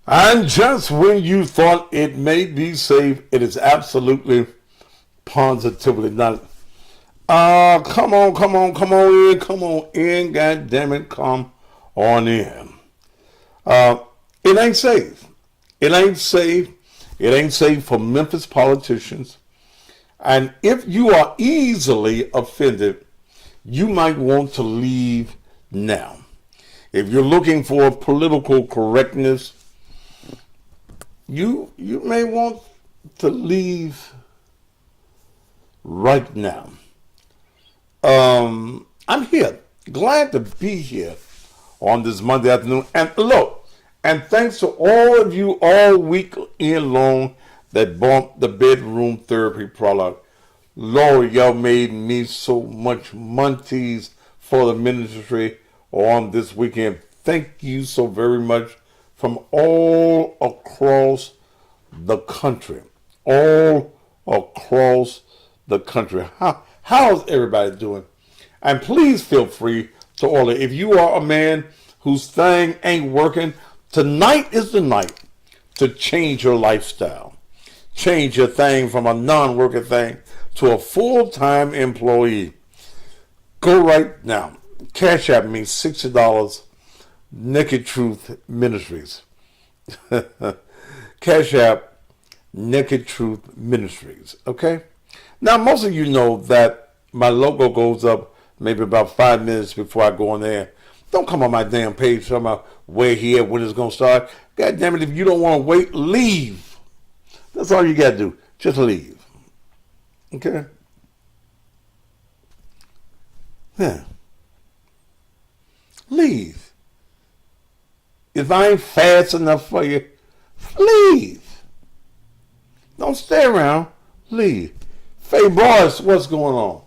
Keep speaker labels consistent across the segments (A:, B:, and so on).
A: And just when you thought it may be safe, it is absolutely positively not. Come on in, God damn it, come on in. It ain't safe. It ain't safe. It ain't safe for Memphis politicians. And if you are easily offended, you might want to leave now. If you're looking for political correctness, you may want to leave right now. I'm here, glad to be here on this Monday afternoon. And look, and thanks to all of you all week in long that bought the bedroom therapy product. Lord, y'all made me so much monties for the ministry on this weekend. Thank you so very much from all across the country. All across the country. How's everybody doing? And please feel free to order. If you are a man whose thing ain't working, tonight is the night to change your lifestyle. Change your thing from a non-working thing to a full-time employee. Go right now. Cash App me $60. Naked Truth Ministries. Cash App Naked Truth Ministries. Okay? Now, most of you know that my logo goes up maybe about 5 minutes before I go on there. Don't come on my damn page talking about where he at, when it's going to start. God damn it, if you don't want to wait, leave. That's all you got to do. Just leave. Okay? Yeah. Leave. If I ain't fast enough for you, leave. Don't stay around. Leave. Faye Boys, what's going on?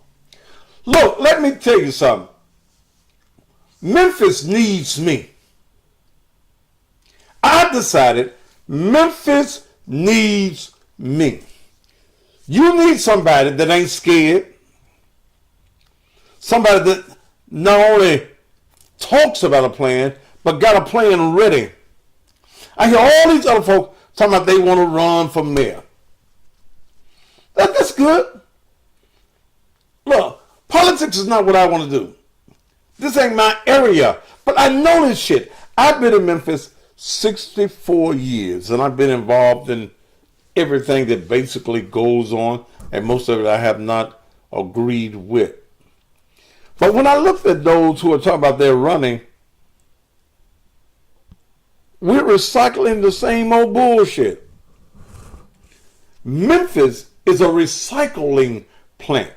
A: Look, let me tell you something. Memphis needs me. I decided Memphis needs me. You need somebody that ain't scared. Somebody that not only talks about a plan, but got a plan ready. I hear all these other folks talking about they want to run for mayor. That's good. Look, politics is not what I want to do. This ain't my area. But I know this shit. I've been in Memphis 64 years, and I've been involved in everything that basically goes on, and most of it I have not agreed with. But when I looked at those who are talking about they're running, we're recycling the same old bullshit. Memphis is a recycling plant.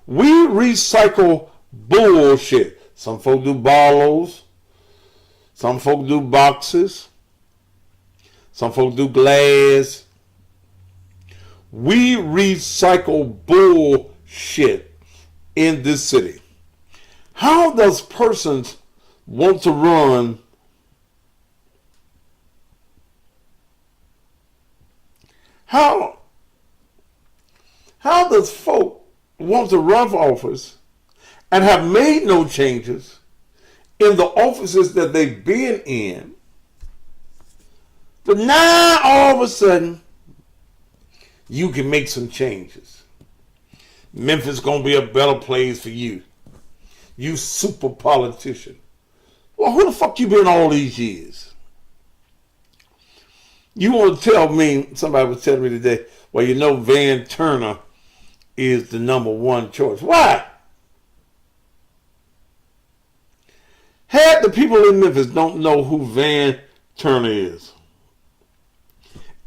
A: We recycle bullshit. Some folk do bottles. Some folk do boxes. Some folk do glass. We recycle bullshit in this city. How does persons want to run How does folk want to run for office and have made no changes in the offices that they've been in, but now all of a sudden you can make some changes? Memphis gonna be a better place for you. You super politician. Well, who the fuck you been all these years? You want to tell me, somebody was telling me today, well, you know Van Turner is the #1 choice. Why? Half the people in Memphis don't know who Van Turner is.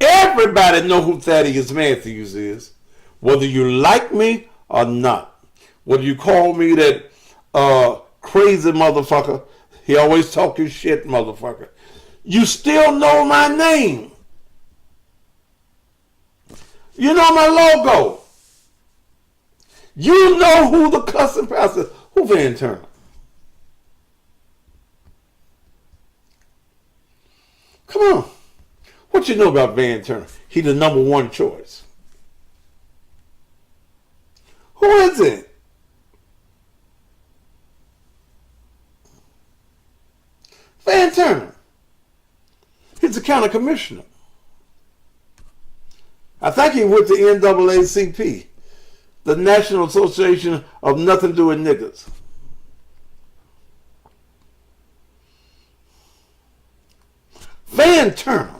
A: Everybody know who Thaddeus Matthews is, whether you like me or not. Whether you call me that crazy motherfucker, he always talking shit motherfucker, you still know my name. You know my logo. You know who the cussing pastor is. Who Van Turner? Come on. What you know about Van Turner? He the #1 choice. Who is it? Van Turner. He's the the county commissioner. I think he went to NAACP, the National Association of Nothing to Do with Niggas. Van Turner.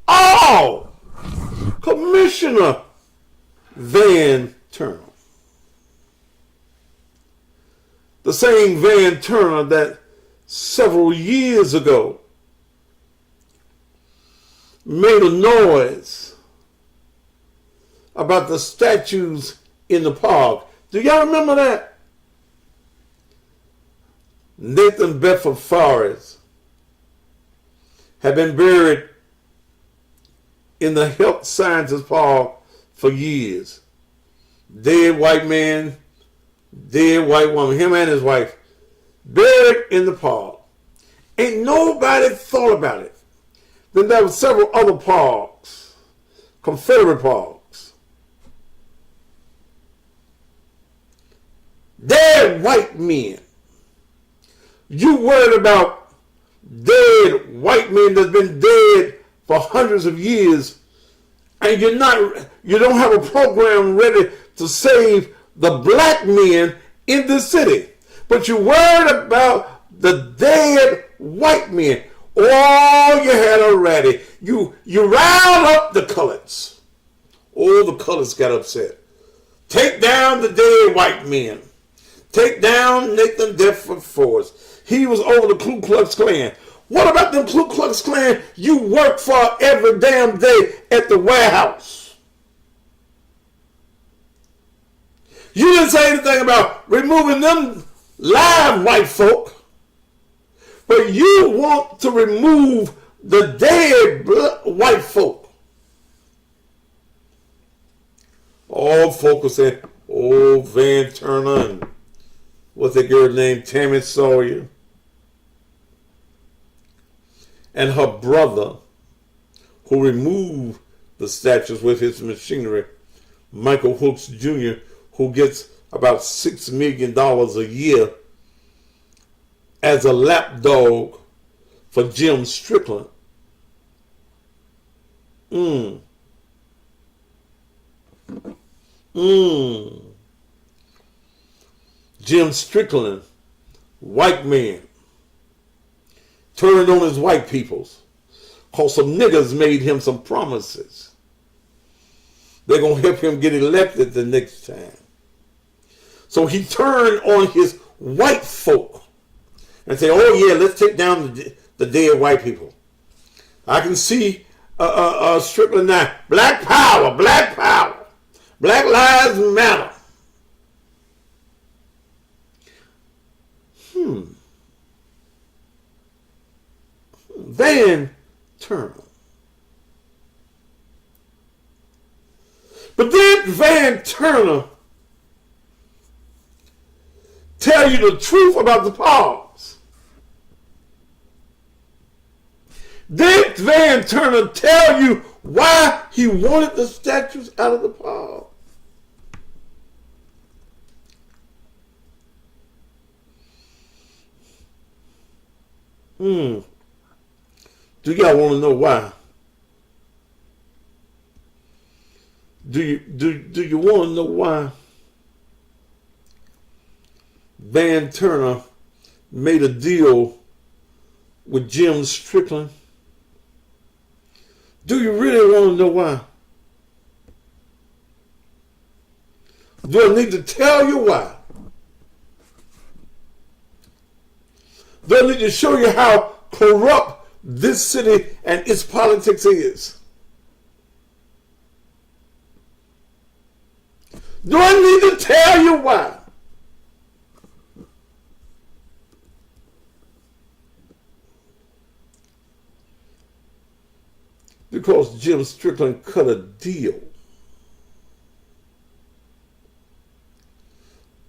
A: Oh! Commissioner Van Turner. The same Van Turner that several years ago made a noise about the statues in the park. Do y'all remember that? Nathan Bedford Forrest had been buried in the Health Sciences Park for years. Dead white man, dead white woman, him and his wife, buried in the park. Ain't nobody thought about it. Then there were several other parks, Confederate parks. Dead white men. You worried about dead white men that's been dead for hundreds of years, and you don't have a program ready to save the black men in this city. But you're worried about the dead white men. Oh, you had already. You riled up the coloreds. Oh, the coloreds got upset. Take down the dead white men. Take down Nathan Bedford Forrest. He was over the Ku Klux Klan. What about them Ku Klux Klan you work for every damn day at the warehouse? You didn't say anything about removing them live white folk, but you want to remove the dead white folk. All folk will say, oh, Van Turner and what's that girl named Tammy Sawyer, and her brother, who removed the statues with his machinery, Michael Hooks Jr., who gets about $6 million a year as a lapdog for Jim Strickland. Jim Strickland, white man, turned on his white peoples because some niggas made him some promises. They're going to help him get elected the next time. So he turned on his white folk and said, oh yeah, let's take down the dead white people. I can see Strickland now. Black power, black power. Black lives matter. Van Turner. But did Van Turner tell you the truth about the parks? Did Van Turner tell you why he wanted the statues out of the park? Do y'all want to know why? Do you want to know why Van Turner made a deal with Jim Strickland? Do you really want to know why? Do I need to tell you why? Do I need to show you how corrupt this city and its politics is? Do I need to tell you why? Because Jim Strickland cut a deal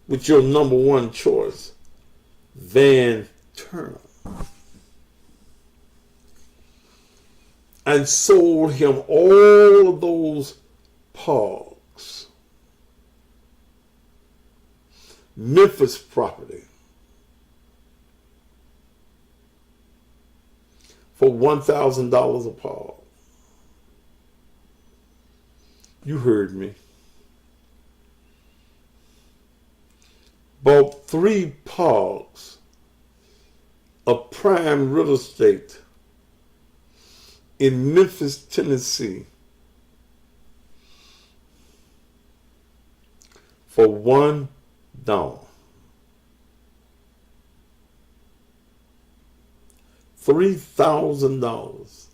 A: with your number one choice, Van Turner, and sold him all of those parks, Memphis property, for $1,000 a pod. You heard me. Bought 3 pods of prime real estate in Memphis, Tennessee for $1. $3,000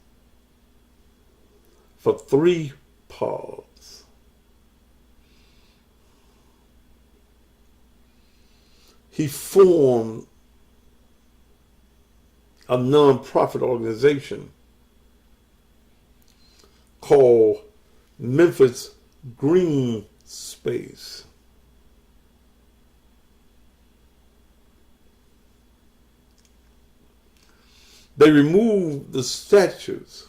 A: for 3 pods. He formed a non-profit organization called Memphis Green Space. They removed the statues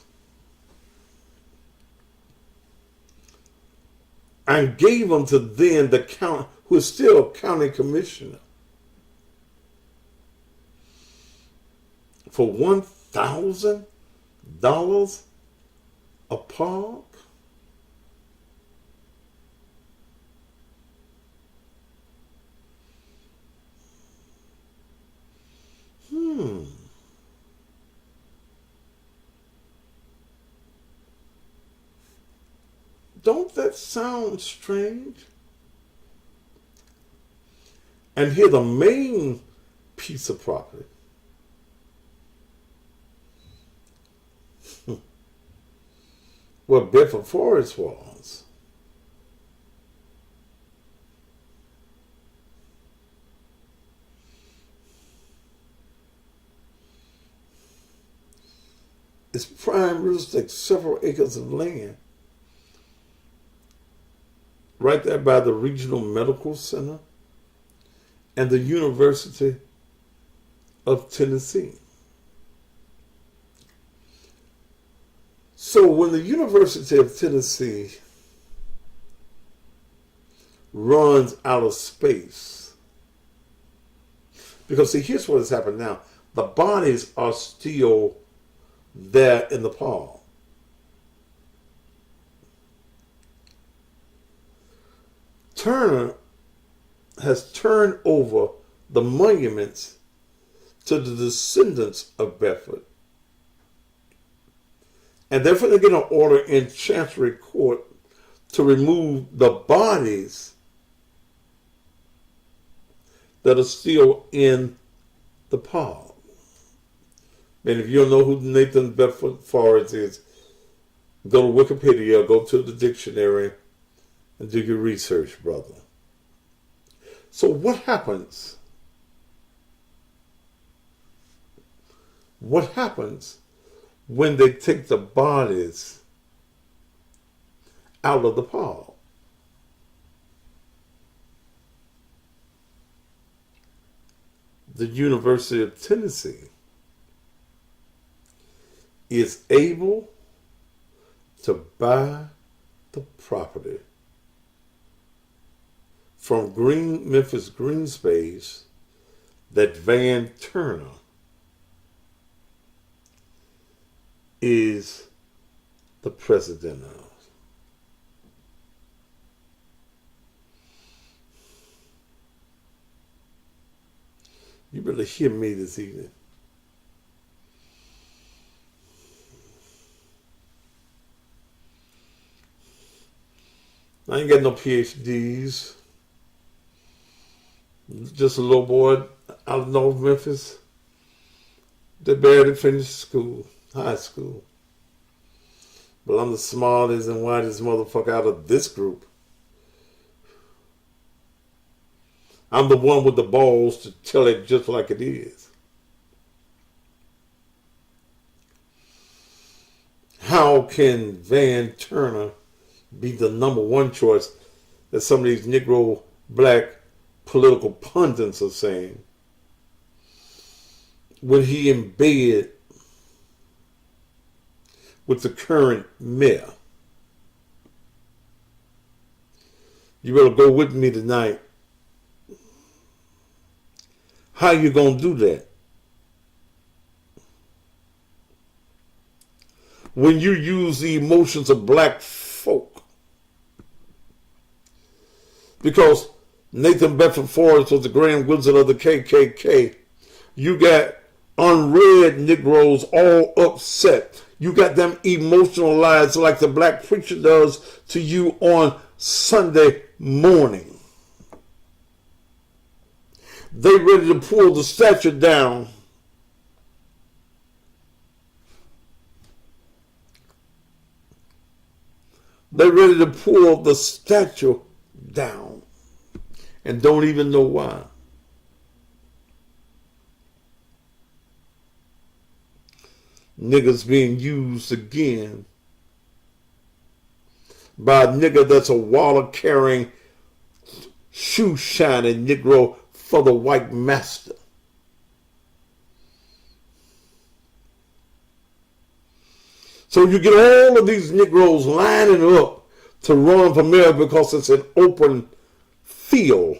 A: and gave them to then the county, who is still county commissioner, for $1,000 a park. Don't that sound strange? And here the main piece of property where Bedford Forest was. It's prime real estate, several acres of land. Right there by the Regional Medical Center and the University of Tennessee. So when the University of Tennessee runs out of space, because see, here's what has happened now. The bodies are still there in the park. Turner has turned over the monuments to the descendants of Bedford. And therefore they get an order in Chancery Court to remove the bodies that are still in the park. And if you don't know who Nathan Bedford Forrest is, go to Wikipedia, go to the dictionary, and do your research, brother. So what happens? What happens when they take the bodies out of the park? The University of Tennessee is able to buy the property from Memphis Green Space that Van Turner is the president of. You better hear me this evening. I ain't got no PhDs. Just a little boy out of North Memphis that barely finished school, high school. But I'm the smartest and whitest motherfucker out of this group. I'm the one with the balls to tell it just like it is. How can Van Turner be the #1 choice that some of these Negro black political pundits are saying when he in bed with the current mayor? You better go with me tonight. How you gonna do that? when you use the emotions of black folk. Because Nathan Bedford Forrest was the grand wizard of the KKK. You got unread Negroes all upset. You got them emotionalized like the black preacher does to you on Sunday morning. They ready to pull the statue down. They ready to pull the statue down and don't even know why. Niggas being used again by a nigga that's a wallet-carrying, shoe-shining Negro for the white master. So you get all of these Negroes lining up to run for mayor because it's an open field.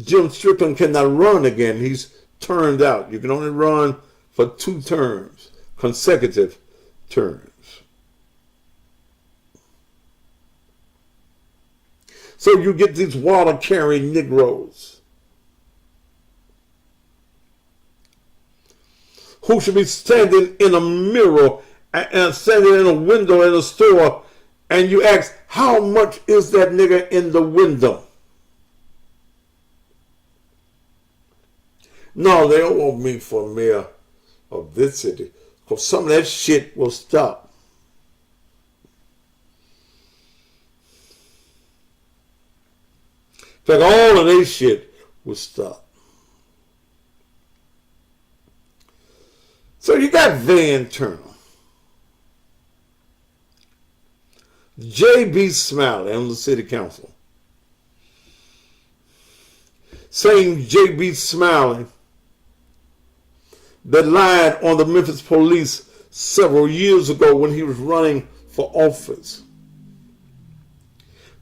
A: Jim Strickland cannot run again. He's turned out. You can only run for 2 terms, consecutive terms. So you get these water-carrying Negroes who should be standing in a mirror and standing in a window in a store, and you ask, how much is that nigga in the window? No, they don't want me for mayor of this city, because some of that shit will stop. In fact, all of this shit will stop. So you got Van Turner, J.B. Smiley on the city council. Same J.B. Smiley that lied on the Memphis police several years ago when he was running for office.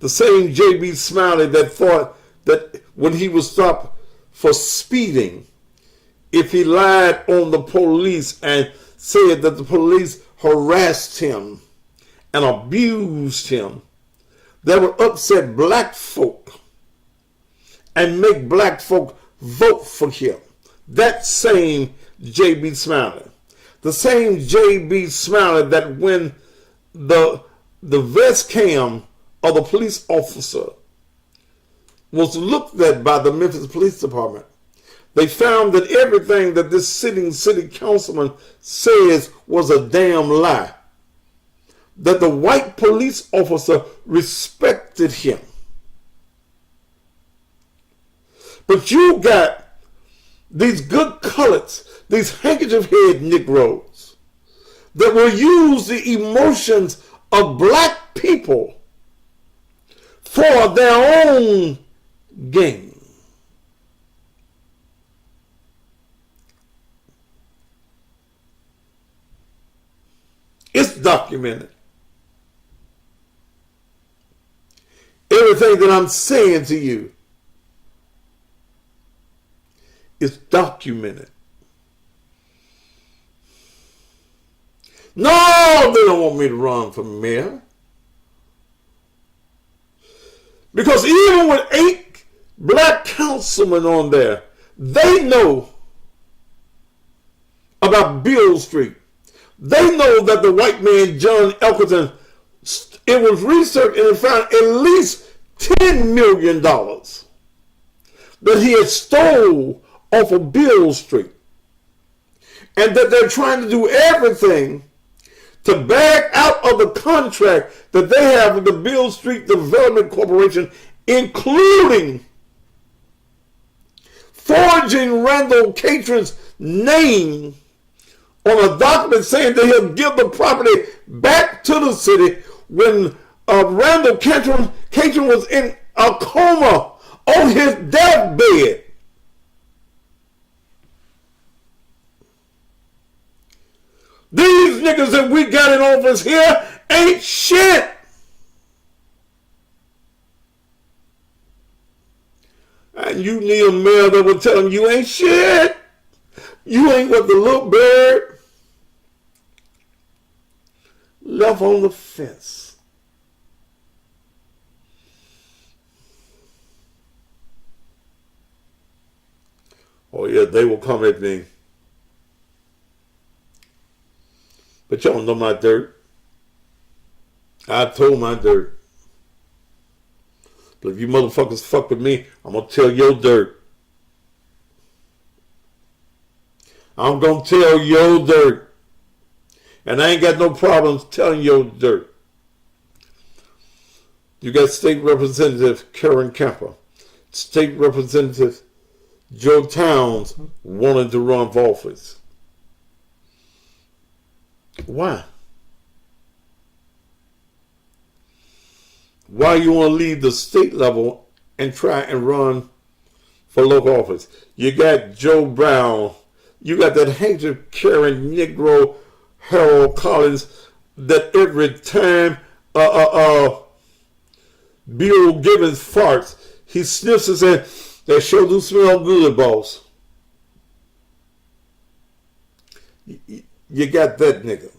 A: The same J.B. Smiley that thought that when he was stopped for speeding, if he lied on the police and said that the police harassed him and abused him, that would upset black folk and make black folk vote for him. That same J.B. Smiley. The same J.B. Smiley that when the vest cam of the police officer was looked at by the Memphis Police Department, they found that everything that this sitting city councilman says was a damn lie. That the white police officer respected him. But you got these good coloreds, these handkerchief head Negroes that will use the emotions of black people for their own gain. It's documented. Everything that I'm saying to you is documented. No, they don't want me to run for mayor. Because even with 8 black councilmen on there, they know about Beale Street. They know that the white man, John Elkerton, it was researched and it found at least $10 million that he had stole off of Beale Street. And that they're trying to do everything to back out of the contract that they have with the Beale Street Development Corporation, including forging Randall Catron's name on a document saying that he'll give the property back to the city when Randall Catron was in a coma on his deathbed. These niggas that we got in office here ain't shit. And you need a mayor that will tell them you ain't shit. You ain't what the little bird. left on the fence. Oh yeah, they will come at me. But y'all know my dirt. I told my dirt. But if you motherfuckers fuck with me, I'm going to tell your dirt. I'm going to tell your dirt. And I ain't got no problems telling your dirt. You got State Representative Karen Kemper. State Representative Joe Towns wanted to run for office. Why? Why you want to leave the state level and try and run for local office? You got Joe Brown. You got that handkerchief carrying Negro Harold Collins that every time Bill Gibbons farts, he sniffs and says, "That sure do smell good, boss." You got that nigga.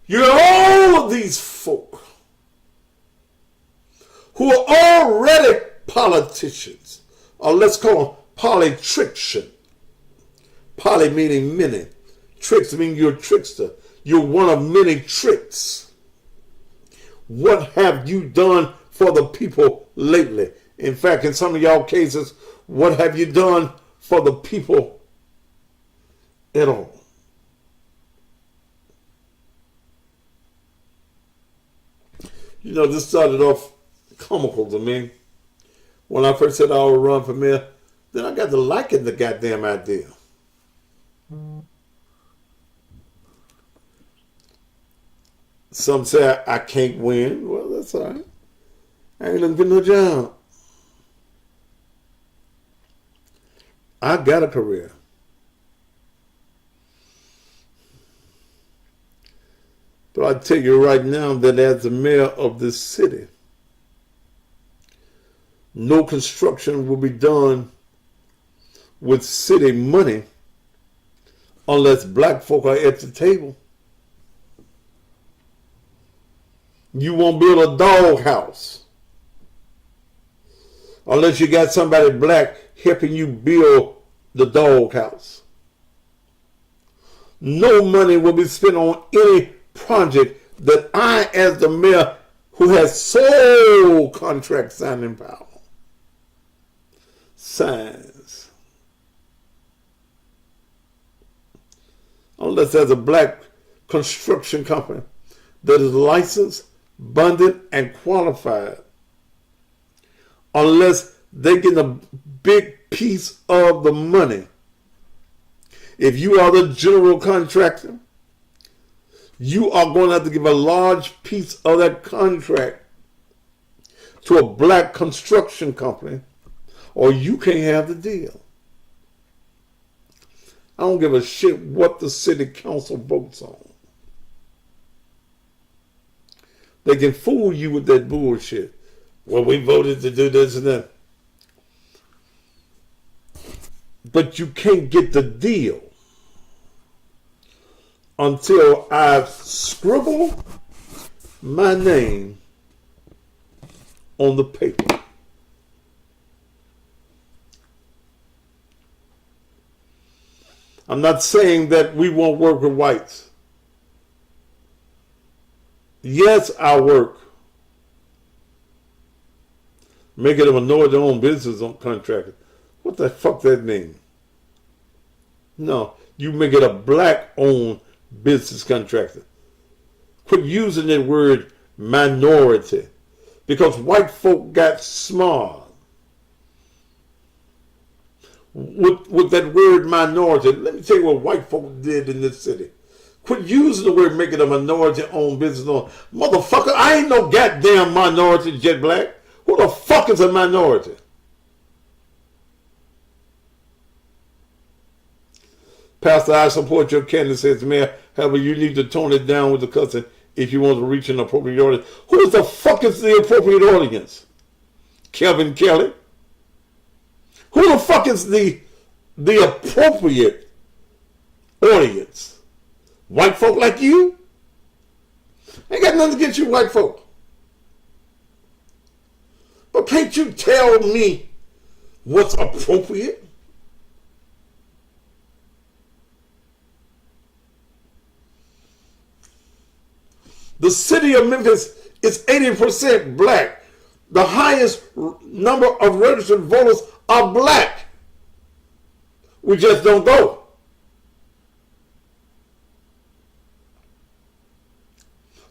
A: You got all of these folk who are already politicians, or let's call them polytriction. Poly meaning many. Tricks mean you're a trickster. You're one of many tricks. What have you done for the people lately? In fact, in some of y'all cases, what have you done for the people at all? You know, this started off comical to me. When I first said I would run for mayor, then I got to liking the goddamn idea. Some say I can't win. Well, that's all right. I ain't looking for no job. I got a career. But I tell you right now that as the mayor of this city, no construction will be done with city money unless black folk are at the table. You won't build a doghouse unless you got somebody black helping you build the doghouse. No money will be spent on any project that I, as the mayor who has sole contract signing power, signs. Unless there's a black construction company that is licensed, bonded, and qualified. Unless they get a big piece of the money. If you are the general contractor, you are going to have to give a large piece of that contract to a black construction company, or you can't have the deal. I don't give a shit what the city council votes on. They can fool you with that bullshit. Well, we voted to do this and that. But you can't get the deal until I've scribbled my name on the paper. I'm not saying that we won't work with whites. Yes, I work. Make it a minority-owned business on contractor. What the fuck that mean? No, you make it a black-owned business contractor. Quit using that word minority, because white folk got smart with that word minority. Let me tell you what white folk did in this city. Quit using the word make it a minority-owned business. Motherfucker, I ain't no goddamn minority, Jet Black. Who the fuck is a minority? Pastor, I support your candidacy as mayor. However, you need to tone it down with the cussing if you want to reach an appropriate audience. Who the fuck is the appropriate audience? Kevin Kelly? Who the fuck is the appropriate audience? White folk like you? Ain't got nothing against you white folk. But can't you tell me what's appropriate? The city of Memphis is 80% black. The highest number of registered voters are black. We just don't go.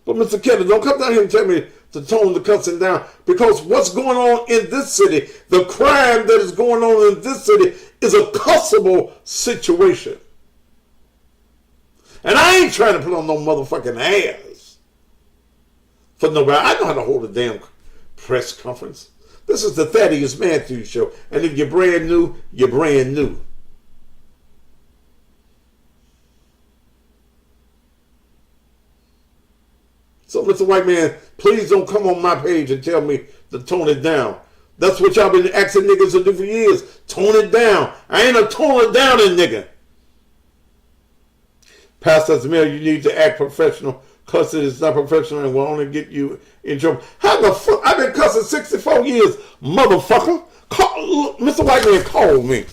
A: But Mr. Kelly, don't come down here and tell me to tone the cussing down, because what's going on in this city, the crime that is going on in this city, is a cussable situation. And I ain't trying to put on no motherfucking ass for nobody. I know how to hold a damn press conference. This is the Thaddeus Matthews Show. And if you're brand new, you're brand new. So, Mr. White Man, please don't come on my page and tell me to tone it down. That's what y'all been asking niggas to do for years. Tone it down. I ain't a tone it down nigga. Pastor Mill, you need to act professional. Cussing is not professional and will only get you in trouble. How the fuck? I've been cussing 64 years, motherfucker. Mr. White Man, call me.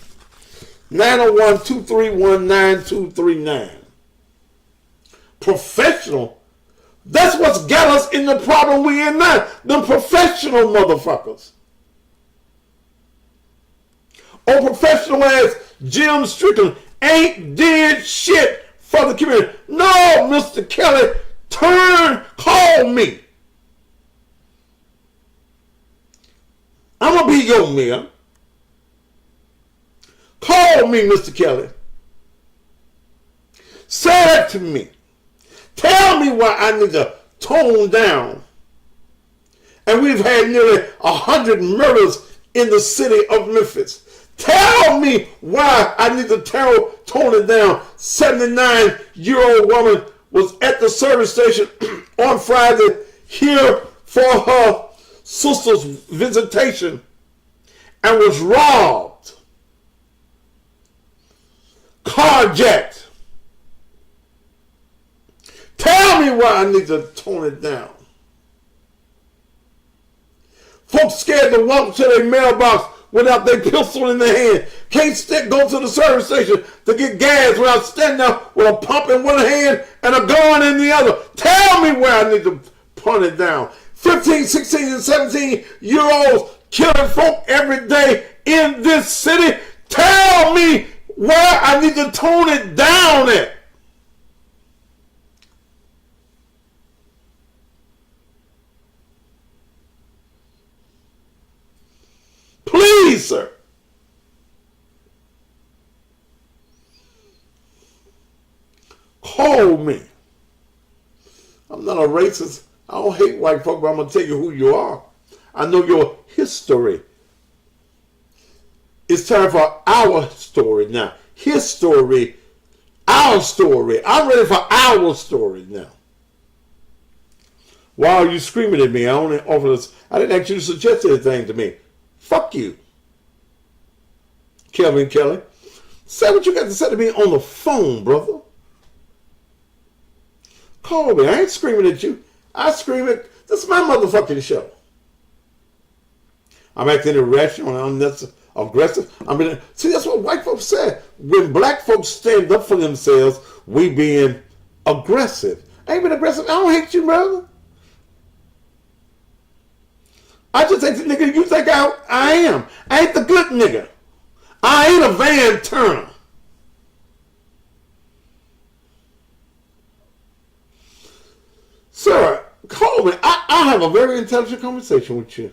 A: 901-231-9239. Professional? That's what's got us in the problem we in now. Them professional motherfuckers. Or professional ass Jim Strickland ain't did shit for the community. No, Mr. Kelly, call me. I'm going to be your mayor. Call me, Mr. Kelly. Say it to me. Tell me why I need to tone down. And we've had nearly 100 murders in the city of Memphis. Tell me why I need to tone it down. 79-year-old woman was at the service station on Friday here for her sister's visitation and was robbed, carjacked. Tell me why I need to tone it down. Folks scared to walk to their mailbox without their pistol in their hand. Can't go to the service station to get gas without standing there with a pump in one hand and a gun in the other. Tell me where I need to punt it down. 15, 16, and 17-year-olds killing folk every day in this city. Tell me where I need to tone it down at. Please, sir. Call me. I'm not a racist. I don't hate white folk, but I'm going to tell you who you are. I know your history. It's time for our story now. His story, our story. I'm ready for our story now. Why are you screaming at me? I only offer this. I didn't ask you to suggest anything to me. Fuck you. Kelvin Kelly. Say what you got to say to me on the phone, brother. Call me. I ain't screaming at you. I scream at... This is my motherfucking show. I'm acting irrational and aggressive. See, that's what white folks say. When black folks stand up for themselves, we being aggressive. I ain't been aggressive. I don't hate you, brother. I just ain't the nigga you think I am. I ain't the good nigga. I ain't a Van Turner. Sir, call me. I'll have a very intelligent conversation with you.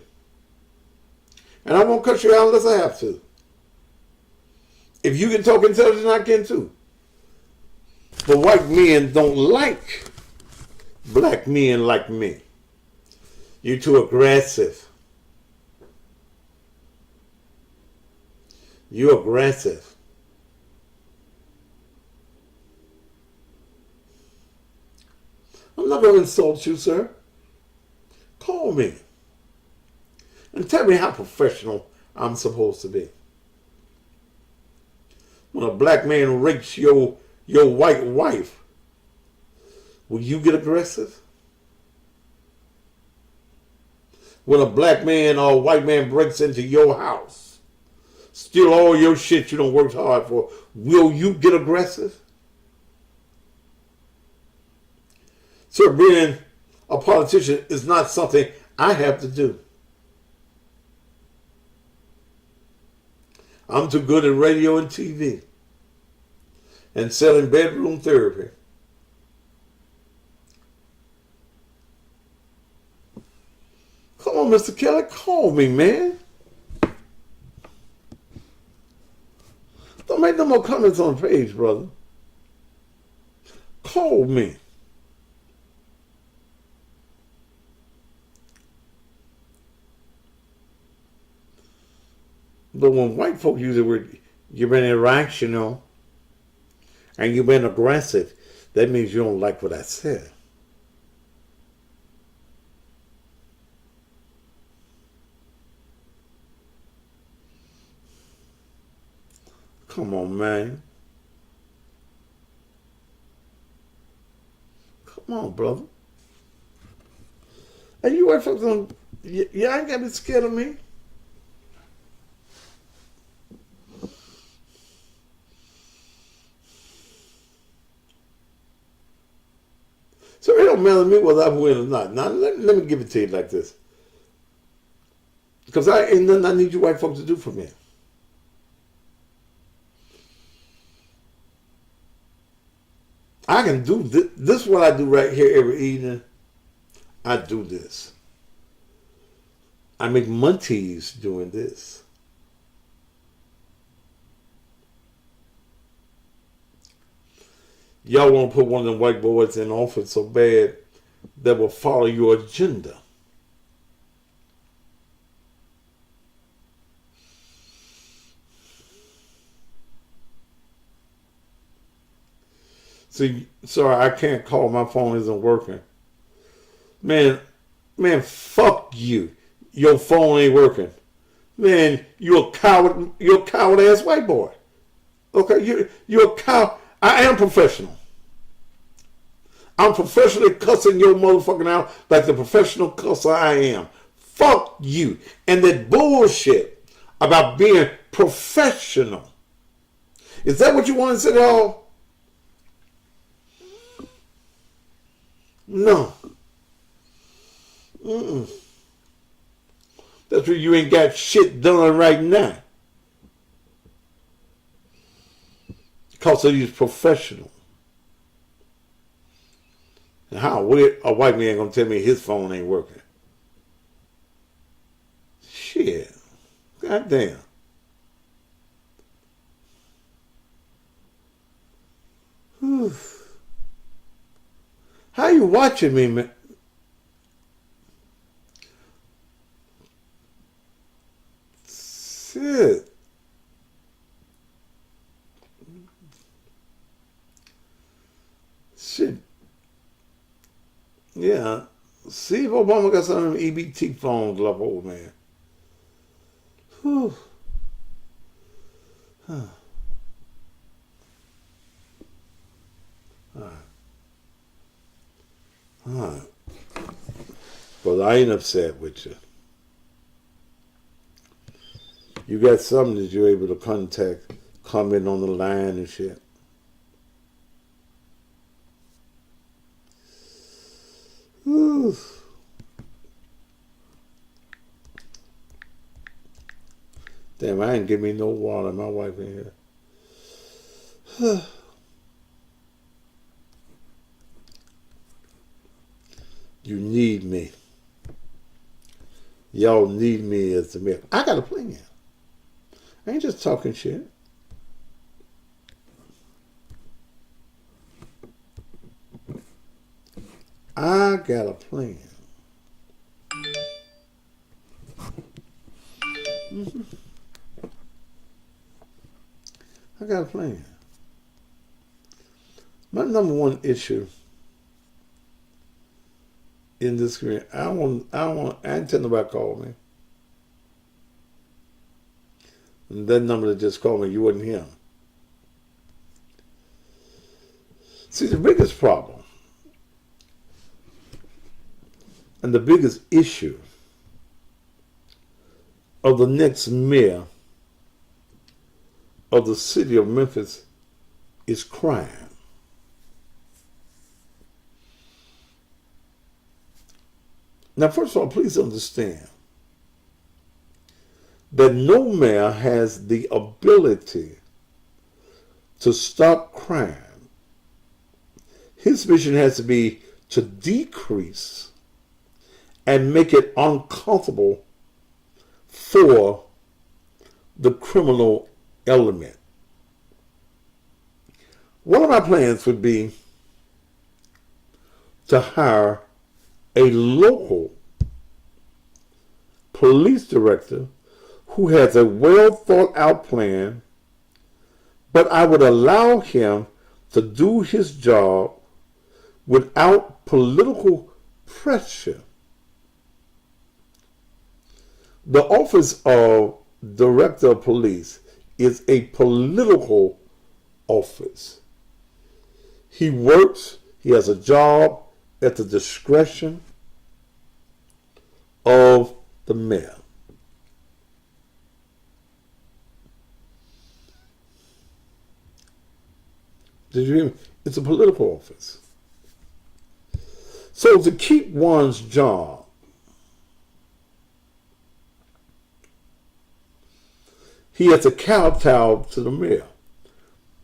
A: And I won't cut you out unless I have to. If you can talk intelligent, I can too. But white men don't like black men like me. You're too aggressive. You're aggressive. I'm not going to insult you, sir. Call me. And tell me how professional I'm supposed to be. When a black man rapes your white wife, Will you get aggressive? When a black man or a white man breaks into your house, steal all your shit you don't work hard for, will you get aggressive? So being a politician is not something I have to do. I'm too good at radio and TV and selling bedroom therapy. Come on, Mr. Kelly, call me, man. Don't make no more comments on the page, brother. Call me. But when white folk use the word, you've been irrational and you've been aggressive, that means you don't like what I said. Come on, man. Come on, brother. And you white folks don't, y'all ain't got to be scared of me. So it don't matter to me whether I win or not. Now, let me give it to you like this. Because ain't nothing I need you white folks to do for me. I can do this. This is what I do right here every evening. I do this. I make munties doing this. Y'all want to put one of them white boys in office so bad that will follow your agenda. See, sorry, I can't call. My phone isn't working. Man, fuck you. Your phone ain't working. Man, you're a coward. You're a coward ass white boy. Okay, you're a coward. I am professional. I'm professionally cussing your motherfucking out like the professional cusser I am. Fuck you. And that bullshit about being professional. Is that what you want to say, y'all? No. That's where you ain't got shit done right now. Because of these professionals. And how weird a white man gonna tell me his phone ain't working? Shit. Goddamn. Whew. How you watching me, man? Shit. Shit. Yeah. See if Obama got some of them EBT phones left over, man. Whew. Huh. All right. All right. But I ain't upset with you. You got something that you're able to contact, comment on the line and shit. Whew. Damn, I ain't give me no water. My wife in here. You need me. Y'all need me as the mayor. I got a plan. I ain't just talking shit. I got a plan. I got a plan. My number one issue in this career, I ain't tell nobody to call me. And that number that just called me, you wasn't him. See, the biggest problem and the biggest issue of the next mayor of the city of Memphis is crime. Now, first of all, please understand that no mayor has the ability to stop crime. His mission has to be to decrease and make it uncomfortable for the criminal element. One of my plans would be to hire a local police director who has a well thought out plan, but I would allow him to do his job without political pressure. The office of Director of Police is a political office. He works, he has a job at the discretion of the mayor. Did you hear me? It's a political office. So to keep one's job, he has to kowtow to the mayor.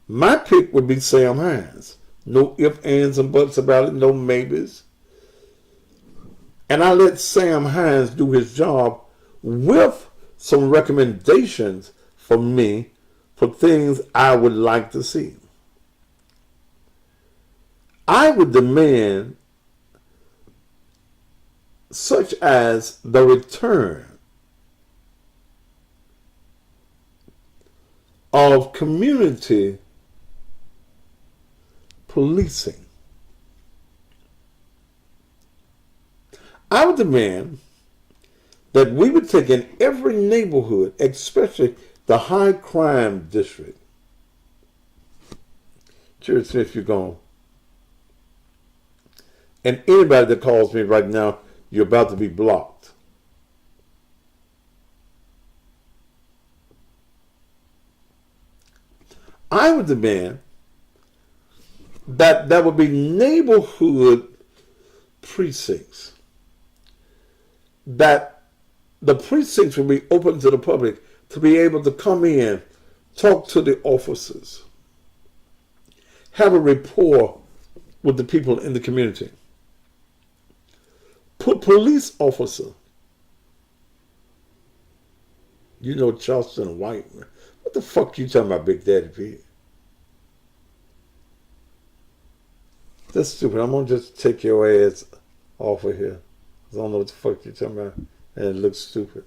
A: My pick would be Sam Hines. No ifs, ands, and buts about it, no maybes. And I let Sam Hines do his job with some recommendations for me for things I would like to see. I would demand such as the return of community policing. I would demand that we would take in every neighborhood, especially the high crime district. Jerry Smith, you're gone. And anybody that calls me right now, you're about to be blocked. I would demand that there would be neighborhood precincts, that the precincts would be open to the public to be able to come in, talk to the officers, have a rapport with the people in the community. Put police officer, you know, Charleston White. What the fuck you talking about, Big Daddy Pete? That's stupid. I'm gonna just take your ass off of here. I don't know what the fuck you're talking about, and it looks stupid.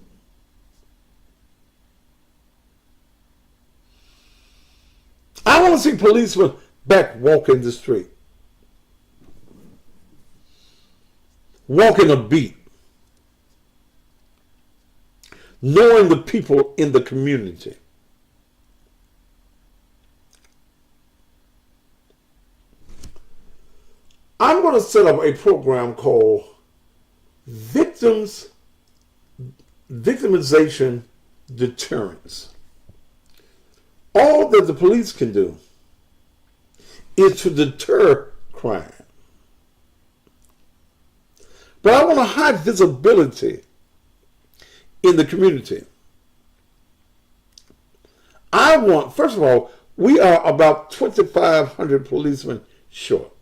A: I want to see policemen back walking the street, walking a beat, knowing the people in the community. I'm going to set up a program called Victimization Deterrence. All that the police can do is to deter crime. But I want a high visibility in the community. I want, first of all, we are about 2,500 policemen short.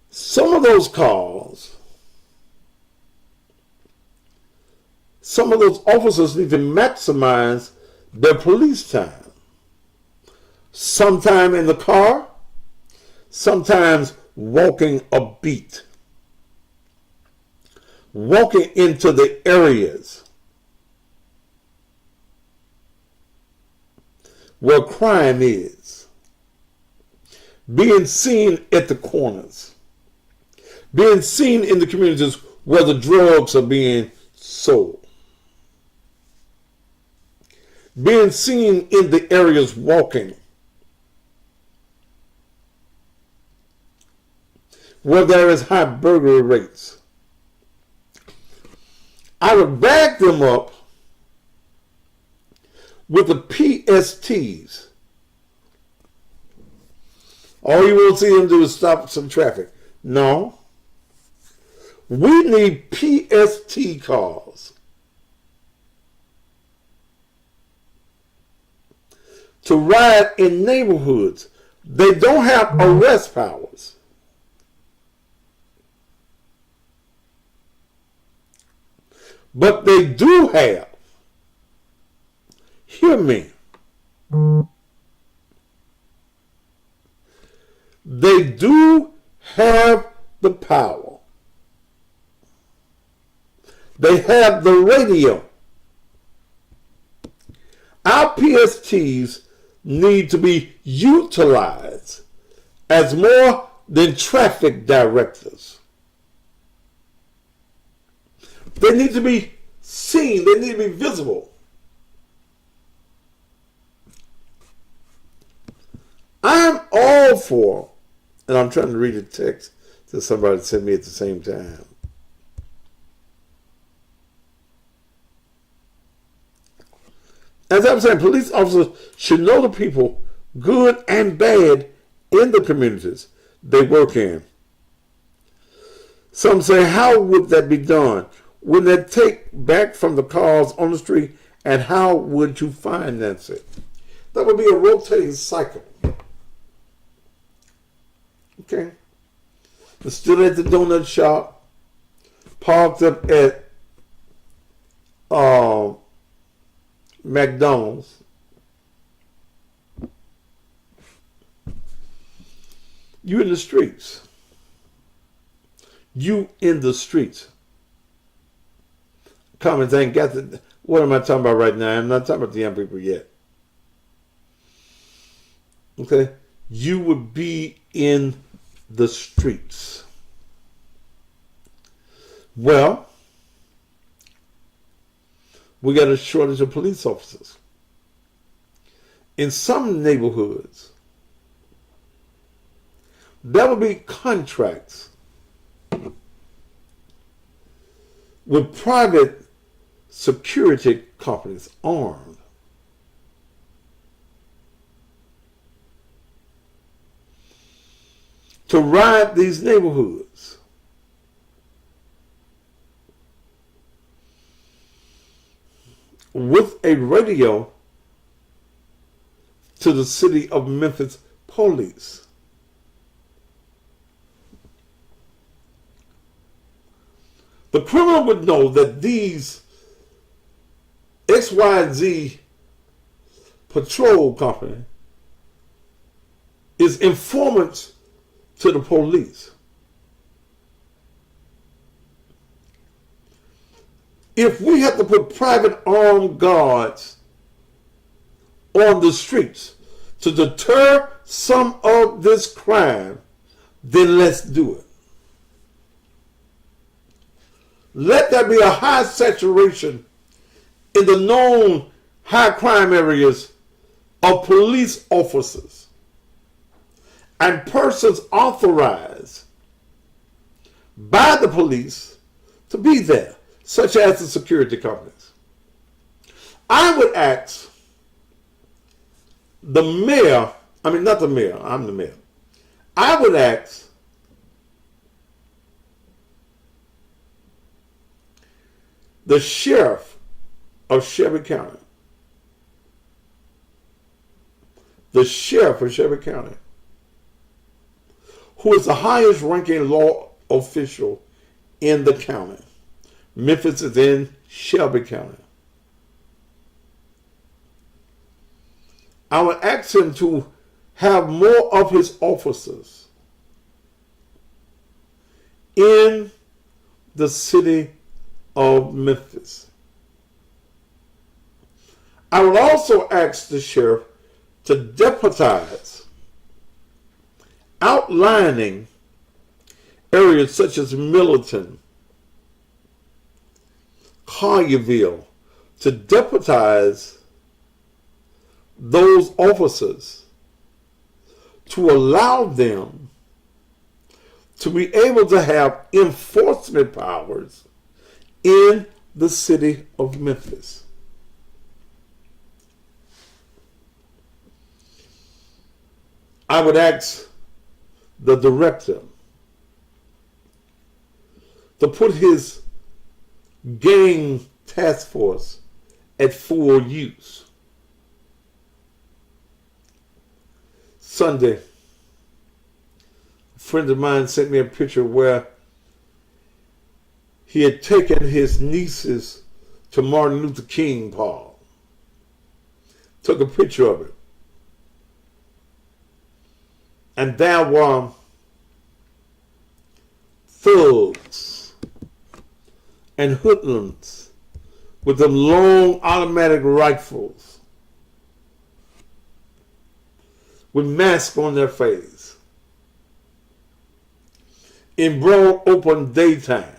A: Some of those calls, some of those officers need to maximize their police time. Sometime in the car, sometimes walking a beat, walking into the areas where crime is, being seen at the corners, being seen in the communities where the drugs are being sold, being seen in the areas walking, where there is high burglary rates. I would back them up with the PSTs. All you will see them do is stop some traffic. No. We need PST cars to ride in neighborhoods. They don't have arrest powers. But they do have, hear me, they do have the power. They have the radio. Our PSTs need to be utilized as more than traffic directors. They need to be seen. They need to be visible. I'm all for, and I'm trying to read a text that somebody sent me at the same time. As I'm saying, police officers should know the people, good and bad, in the communities they work in. Some say, how would that be done? Would that take back from the cars on the street, and how would you finance it? That would be a rotating cycle. Okay? They're still at the donut shop, parked up at McDonald's. You in the streets. You in the streets. Comments ain't got the. What am I talking about right now? I'm not talking about the young people yet. Okay? You would be in the streets. Well, we got a shortage of police officers. In some neighborhoods, there will be contracts with private security companies armed to ride these neighborhoods. With a radio to the city of Memphis police. The criminal would know that these XYZ patrol company is informants to the police. If we have to put private armed guards on the streets to deter some of this crime, then let's do it. Let there be a high saturation in the known high crime areas of police officers and persons authorized by the police to be there, such as the security companies. I would ask the mayor, not the mayor, I'm the mayor. I would ask the sheriff of Shelby County, who is the highest ranking law official in the county. Memphis is in Shelby County. I would ask him to have more of his officers in the city of Memphis. I would also ask the sheriff to deputize outlining areas such as Milton, Collierville, to deputize those officers to allow them to be able to have enforcement powers in the city of Memphis. I would ask the director to put his gang task force at full use. Sunday, a friend of mine sent me a picture where he had taken his nieces to Martin Luther King Park. Took a picture of it. And there were thugs and hoodlums with them long automatic rifles with masks on their face in broad open daytime.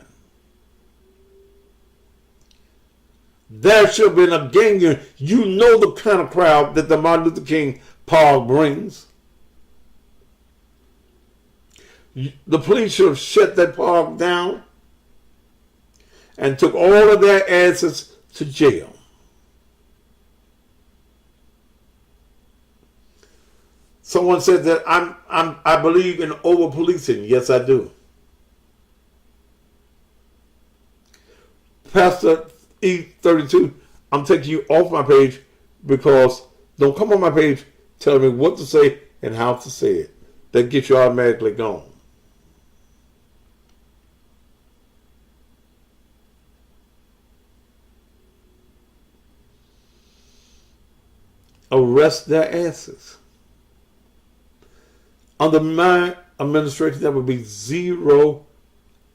A: There should have been a gang. You know the kind of crowd that the Martin Luther King Park brings. The police should have shut that park down and took all of their asses to jail. Someone said that I believe in over policing. Yes, I do. Pastor E32, I'm taking you off my page because don't come on my page telling me what to say and how to say it. That gets you automatically gone. Arrest their asses. Under my administration, there would be zero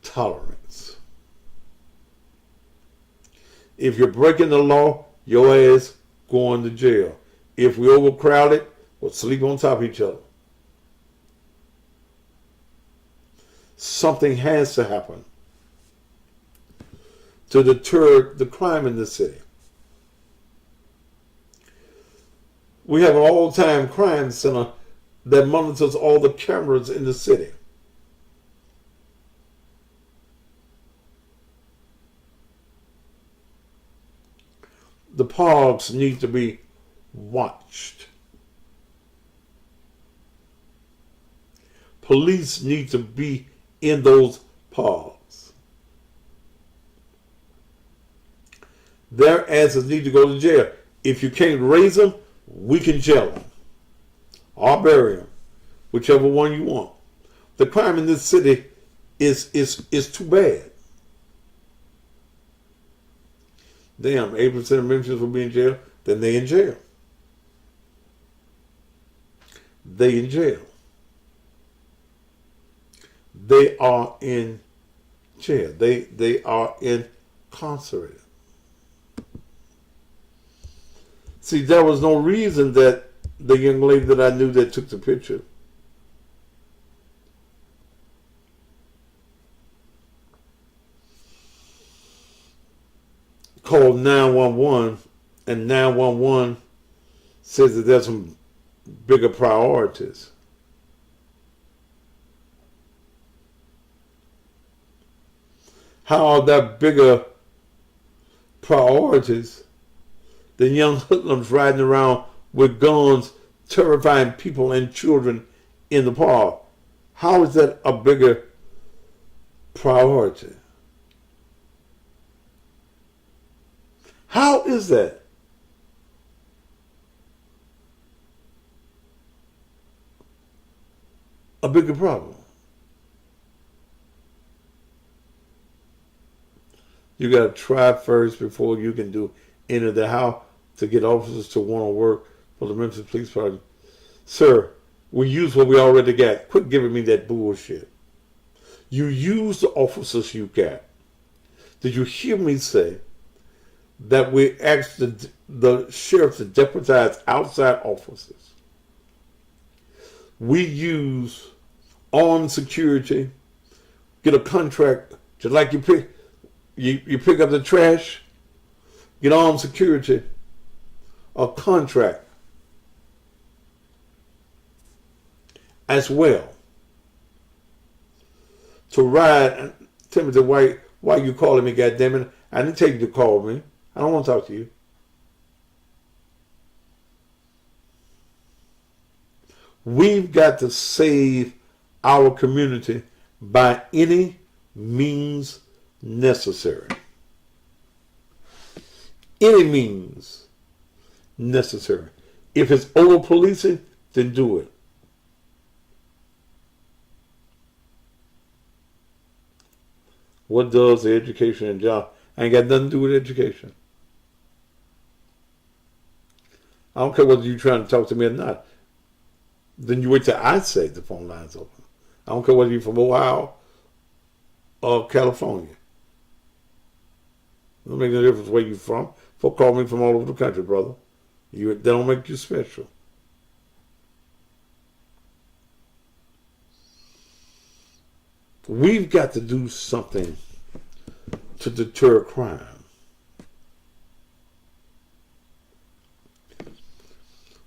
A: tolerance. If you're breaking the law, your ass going to jail. If we overcrowd it, we'll sleep on top of each other. Something has to happen to deter the crime in the city. We have an all-time crime center that monitors all the cameras in the city. The parks need to be watched. Police need to be in those parks. Their asses need to go to jail. If you can't raise them, we can jail them or bury them, whichever one you want. The crime in this city is too bad. Damn, 8% of Memphis will be in jail, then they in jail. They in jail. They are in jail. They are incarcerated. See, there was no reason that the young lady that I knew that took the picture called 911, and 911 says that there's some bigger priorities. How are there bigger priorities than young hoodlums riding around with guns, terrifying people and children in the park? How is that a bigger priority? How is that? A bigger problem? You got to try first before you can do any of that. How to get officers to want to work for the Memphis Police Department? Sir, we use what we already got. Quit giving me that bullshit. You use the officers you got. Did you hear me say that we asked the sheriff to deputize outside officers? We use armed security, get a contract, just like you pick up the trash, get armed security, a contract as well. to ride. And Timothy, why you calling me, goddammit? I didn't tell you to call me. I don't want to talk to you. We've got to save our community by any means necessary. Any means necessary. If it's over policing, then do it. What does the education and job? I ain't got nothing to do with education. I don't care whether you're trying to talk to me or not. Then you wait till I say the phone line's open. I don't care whether you're from Ohio or California. It don't make no difference where you're from. Folk call me from all over the country, brother. They don't make you special. We've got to do something to deter crime.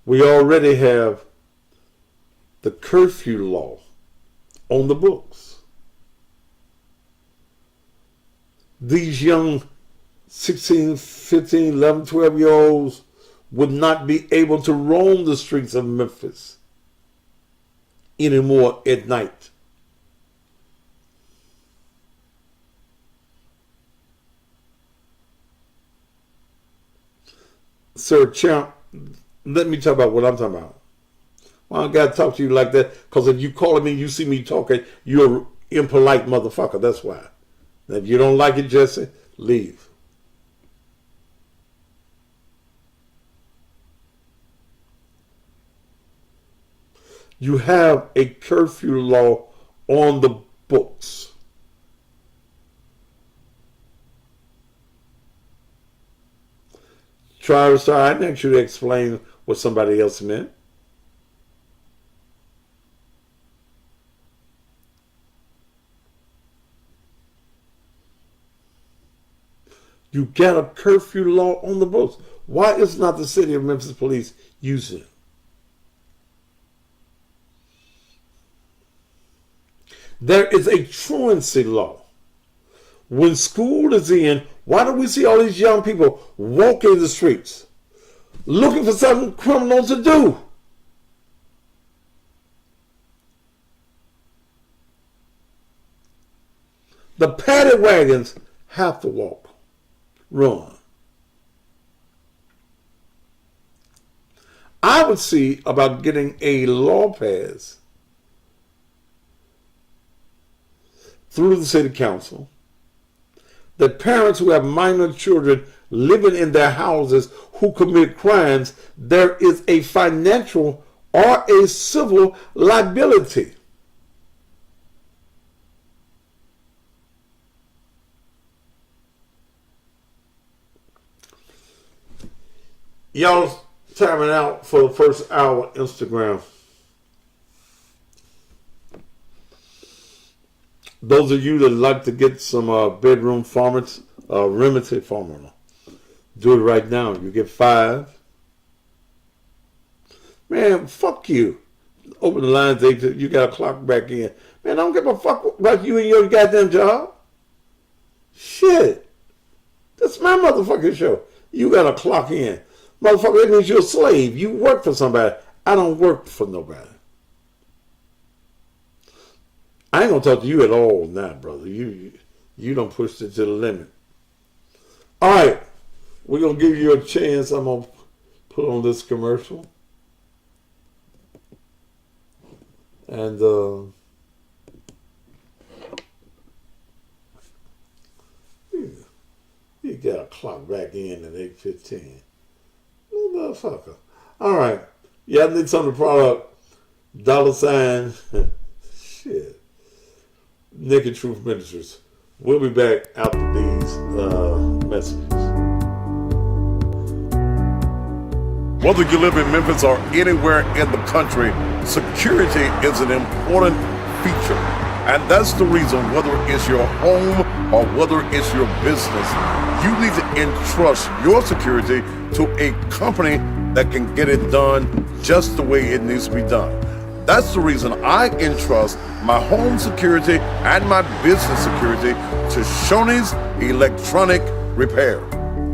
A: We already have the curfew law on the books. These young 16, 15, 11, 12-year-olds would not be able to roam the streets of Memphis anymore at night. Sir Champ, let me talk about what I'm talking about. Well, I got to talk to you like that because if you calling me, you see me talking, you're an impolite motherfucker. That's why. Now, if you don't like it, Jesse, leave. You have a curfew law on the books. Travis, I didn't ask you to explain what somebody else meant. You got a curfew law on the books. Why is not the city of Memphis police using it? There is a truancy law. When school is in, why do we see all these young people walking the streets looking for something criminal to do? The paddy wagons have to walk, run. I would see about getting a law passed through the city council that parents who have minor children living in their houses who commit crimes, there is a financial or a civil liability. Y'all timing out for the first hour Instagram. Those of you that like to get some bedroom remedy formula, do it right now. You get 5. Man, fuck you. Open the lines, you got to clock back in. Man, I don't give a fuck about you and your goddamn job. Shit. That's my motherfucking show. You got to clock in. Motherfucker, that means you're a slave. You work for somebody. I don't work for nobody. I ain't gonna talk to you at all now, brother. You don't push it to the limit. All right, we're gonna give you a chance. I'm gonna put on this commercial, and you gotta clock back in at 8:15. Motherfucker. All right, y'all need some of the product. $. Shit. Naked Truth Ministers. We'll be back after these messages. Whether you live in Memphis or anywhere in the country, security is an important feature. And that's the reason, whether it's your home or whether it's your business, you need to entrust your security to a company that can get it done just the way it needs to be done. That's the reason I entrust my home security and my business security to Shoney's Electronic Repair.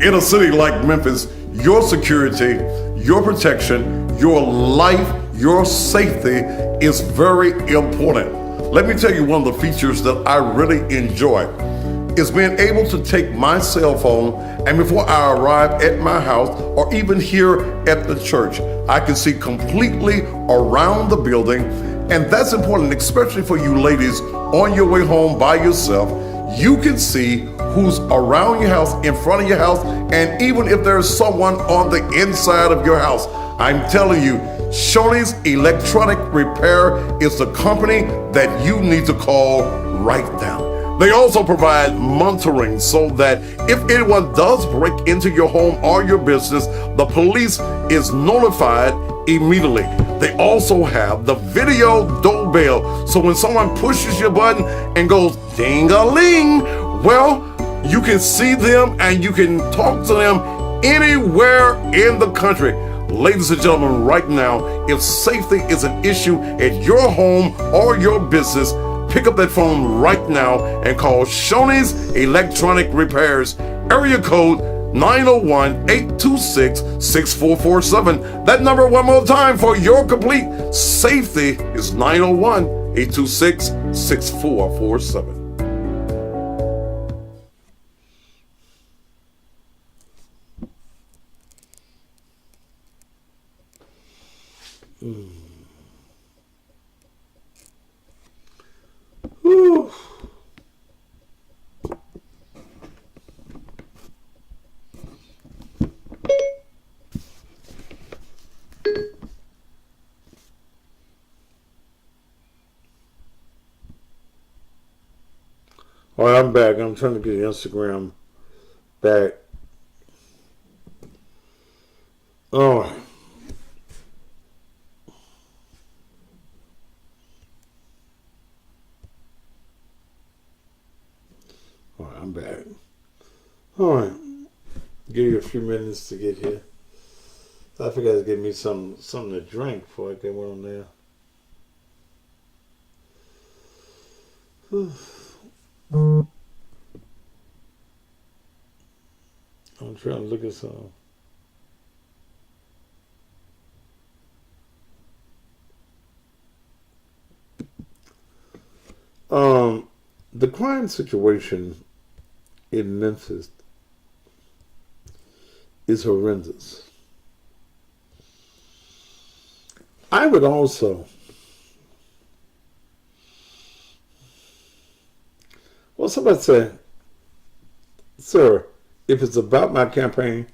A: In a city like Memphis, your security, your protection, your life, your safety is very important. Let me tell you one of the features that I really enjoy is being able to take my cell phone, and before I arrive at my house or even here at the church, I can see completely around the building. And that's important, especially for you ladies on your way home by yourself. You can see who's around your house, in front of your house, and even if there's someone on the inside of your house. I'm telling you, Shoney's Electronic Repair is the company that you need to call right now. They also provide monitoring so that if anyone does break into your home or your business, the police is notified immediately. They also have the video doorbell, so when someone pushes your button and goes ding-a-ling, well, you can see them and you can talk to them anywhere in the country. Ladies and gentlemen, right now, if safety is an issue at your home or your business, pick up that phone right now and call Shoney's Electronic Repairs, area code 901-826-6447. That number one more time for your complete safety is 901-826-6447. Whew. All right, I'm back. I'm trying to get Instagram back. All right. All right, I'm back. All right. Give you a few minutes to get here. I forgot to get me something to drink before I get one on there. I'm trying to look at some. The crime situation in Memphis is horrendous. I would also, well, somebody said, sir, if it's about my campaign,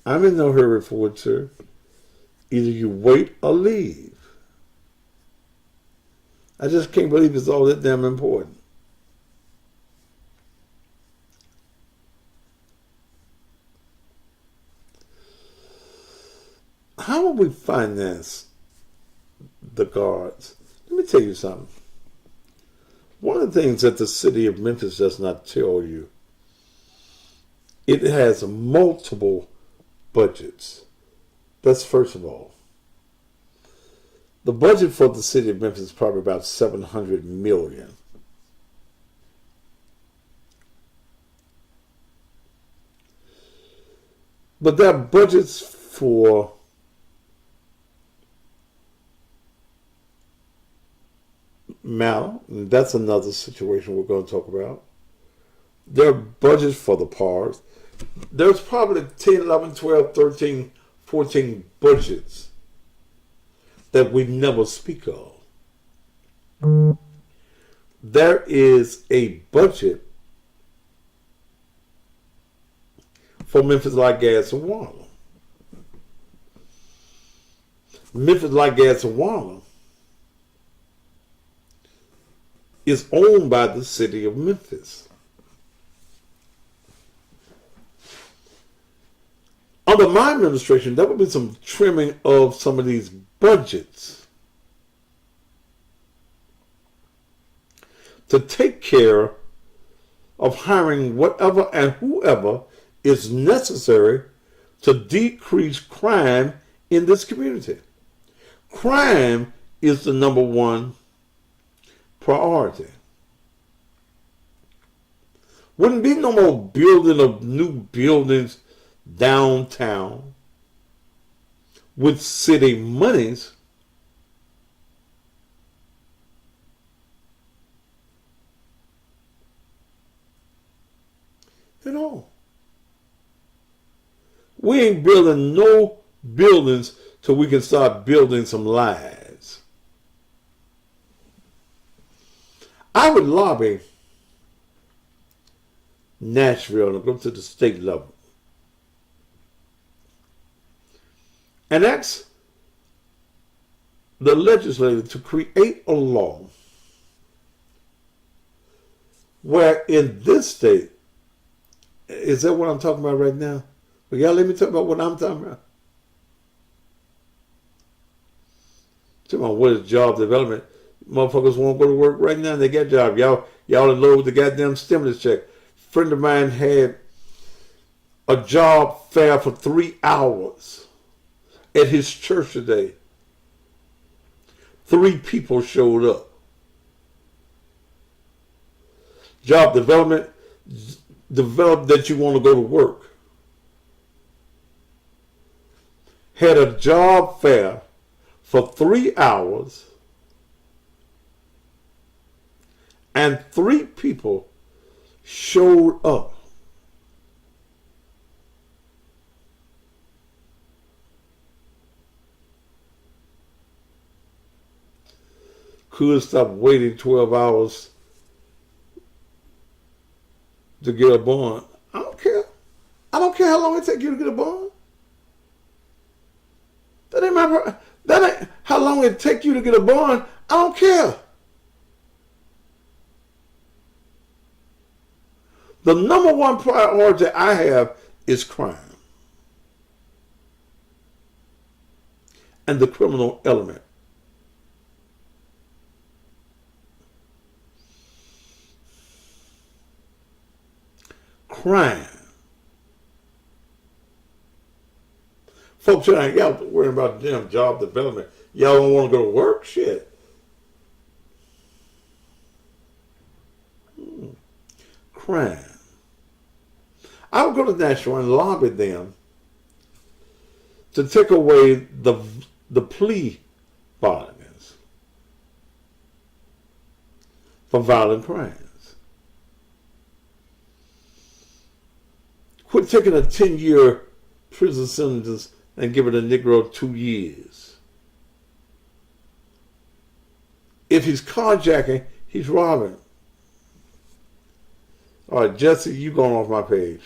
A: I'm in no hurry for it, sir. Either you wait or leave. I just can't believe it's all that damn important. How will we finance the guards? Let me tell you something. One of the things that the city of Memphis does not tell you, it has multiple budgets. That's first of all. The budget for the city of Memphis is probably about $700 million. But there are budgets for Mal, and that's another situation we're going to talk about. There are budgets for the parks. There's probably 10, 11, 12, 13, 14 budgets that we never speak of. There is a budget for Memphis Light, Gas, and Water. Memphis Light, Gas, and Water is owned by the city of Memphis. Under my administration, there will be some trimming of some of these budgets to take care of hiring whatever and whoever is necessary to decrease crime in this community. Crime is the number one priority. Wouldn't be no more building of new buildings downtown with city monies. At all. We ain't building no buildings till we can start building some lives. I would lobby Nashville to go to the state level and ask the legislature to create a law where in this state, is that what I'm talking about right now? Well, y'all let me talk about what I'm talking about. Talking about what is job development. Motherfuckers won't go to work right now and they got jobs. Y'all in love with the goddamn stimulus check. A friend of mine had a job fair for 3 hours at his church today. 3 people showed up. Job development, develop that you want to go to work. Had a job fair for 3 hours and 3 people showed up. Could stop waiting 12 hours to get a bond. I don't care. I don't care how long it takes you to get a bond. That ain't my problem. That ain't how long it take you to get a bond. I don't care. The number one priority I have is crime and the criminal element. Crime. Folks saying, y'all worrying about damn job development. Y'all don't want to go to work? Shit. Crime. I would go to Nashville and lobby them to take away the plea bargains for violent crimes. Quit taking a 10-year prison sentence and give it a Negro 2 years. If he's carjacking, he's robbing. All right, Jesse, you going off my page.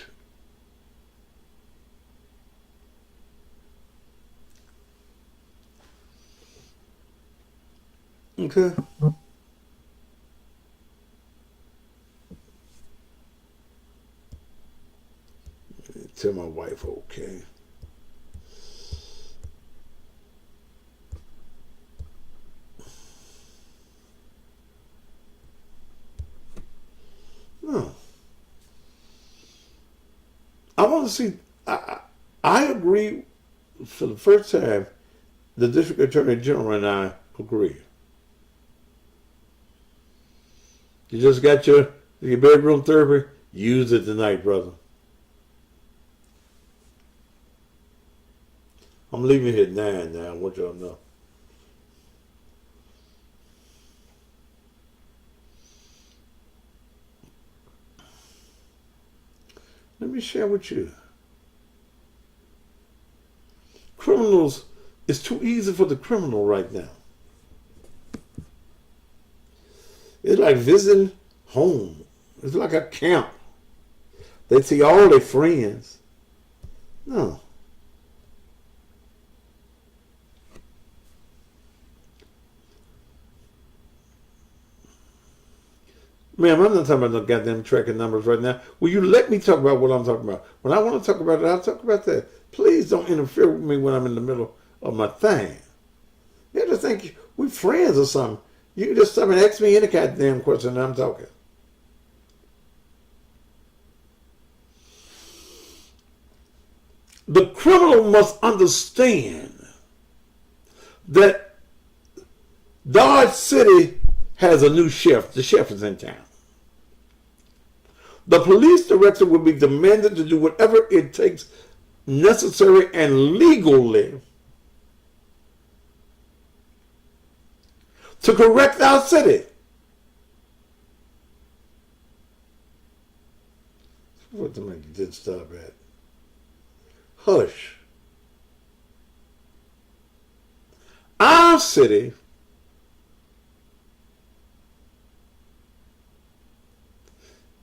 A: Okay. Tell my wife, okay. No. I want to see, I agree for the first time, the District Attorney General and I agree. You just got your bedroom therapy, use it tonight, brother. I'm leaving here at 9 now, I want y'all to know. Let me share with you. Criminals, it's too easy for the criminal right now. It's like visiting home. It's like a camp. They see all their friends. No. Ma'am, I'm not talking about no goddamn tracking numbers right now. Will you let me talk about what I'm talking about? When I want to talk about it, I'll talk about that. Please don't interfere with me when I'm in the middle of my thing. You just think we're friends or something. You can just stop and ask me any goddamn question and I'm talking. The criminal must understand that Dodge City has a new sheriff. The sheriff is in town. The police director will be demanded to do whatever it takes necessary and legally to correct our city. What the man did stop at? Hush. Our city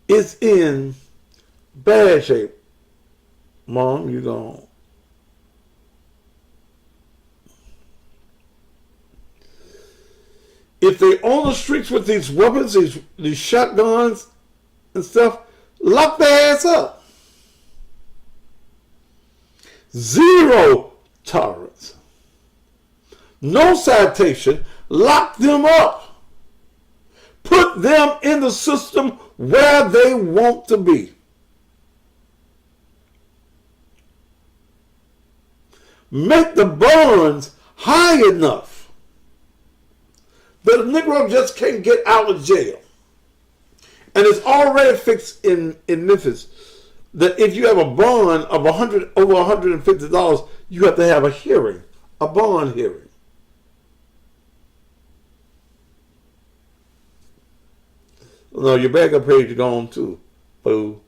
A: is in bad shape. Mom, you gone. If they on the streets with these weapons, these shotguns and stuff, lock their ass up. Zero tolerance. No citation. Lock them up. Put them in the system where they want to be. Make the bonds high enough that a Negro just can't get out of jail. And it's already fixed in Memphis that if you have a bond of over $150, you have to have a hearing, a bond hearing. No, your backup page is gone too, fool.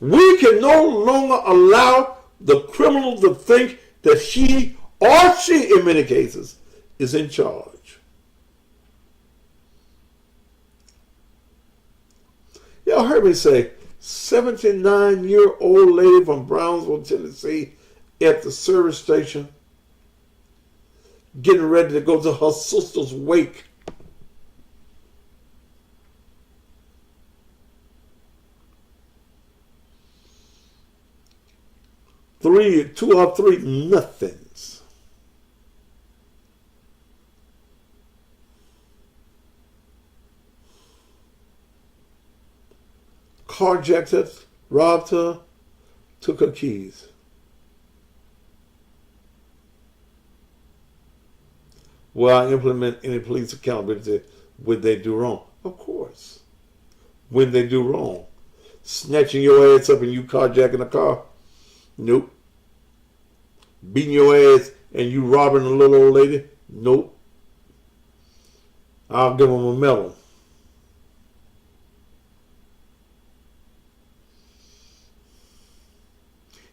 A: We can no longer allow the criminal to think that he or she, in many cases, is in charge. Y'all heard me say, 79-year-old lady from Brownsville, Tennessee, at the service station, getting ready to go to her sister's wake. Two or three nothings. Carjacked her, robbed her, took her keys. Will I implement any police accountability when they do wrong? Of course. When they do wrong. Snatching your ass up and you carjacking a car? Nope. Beating your ass and you robbing a little old lady? Nope. I'll give them a medal.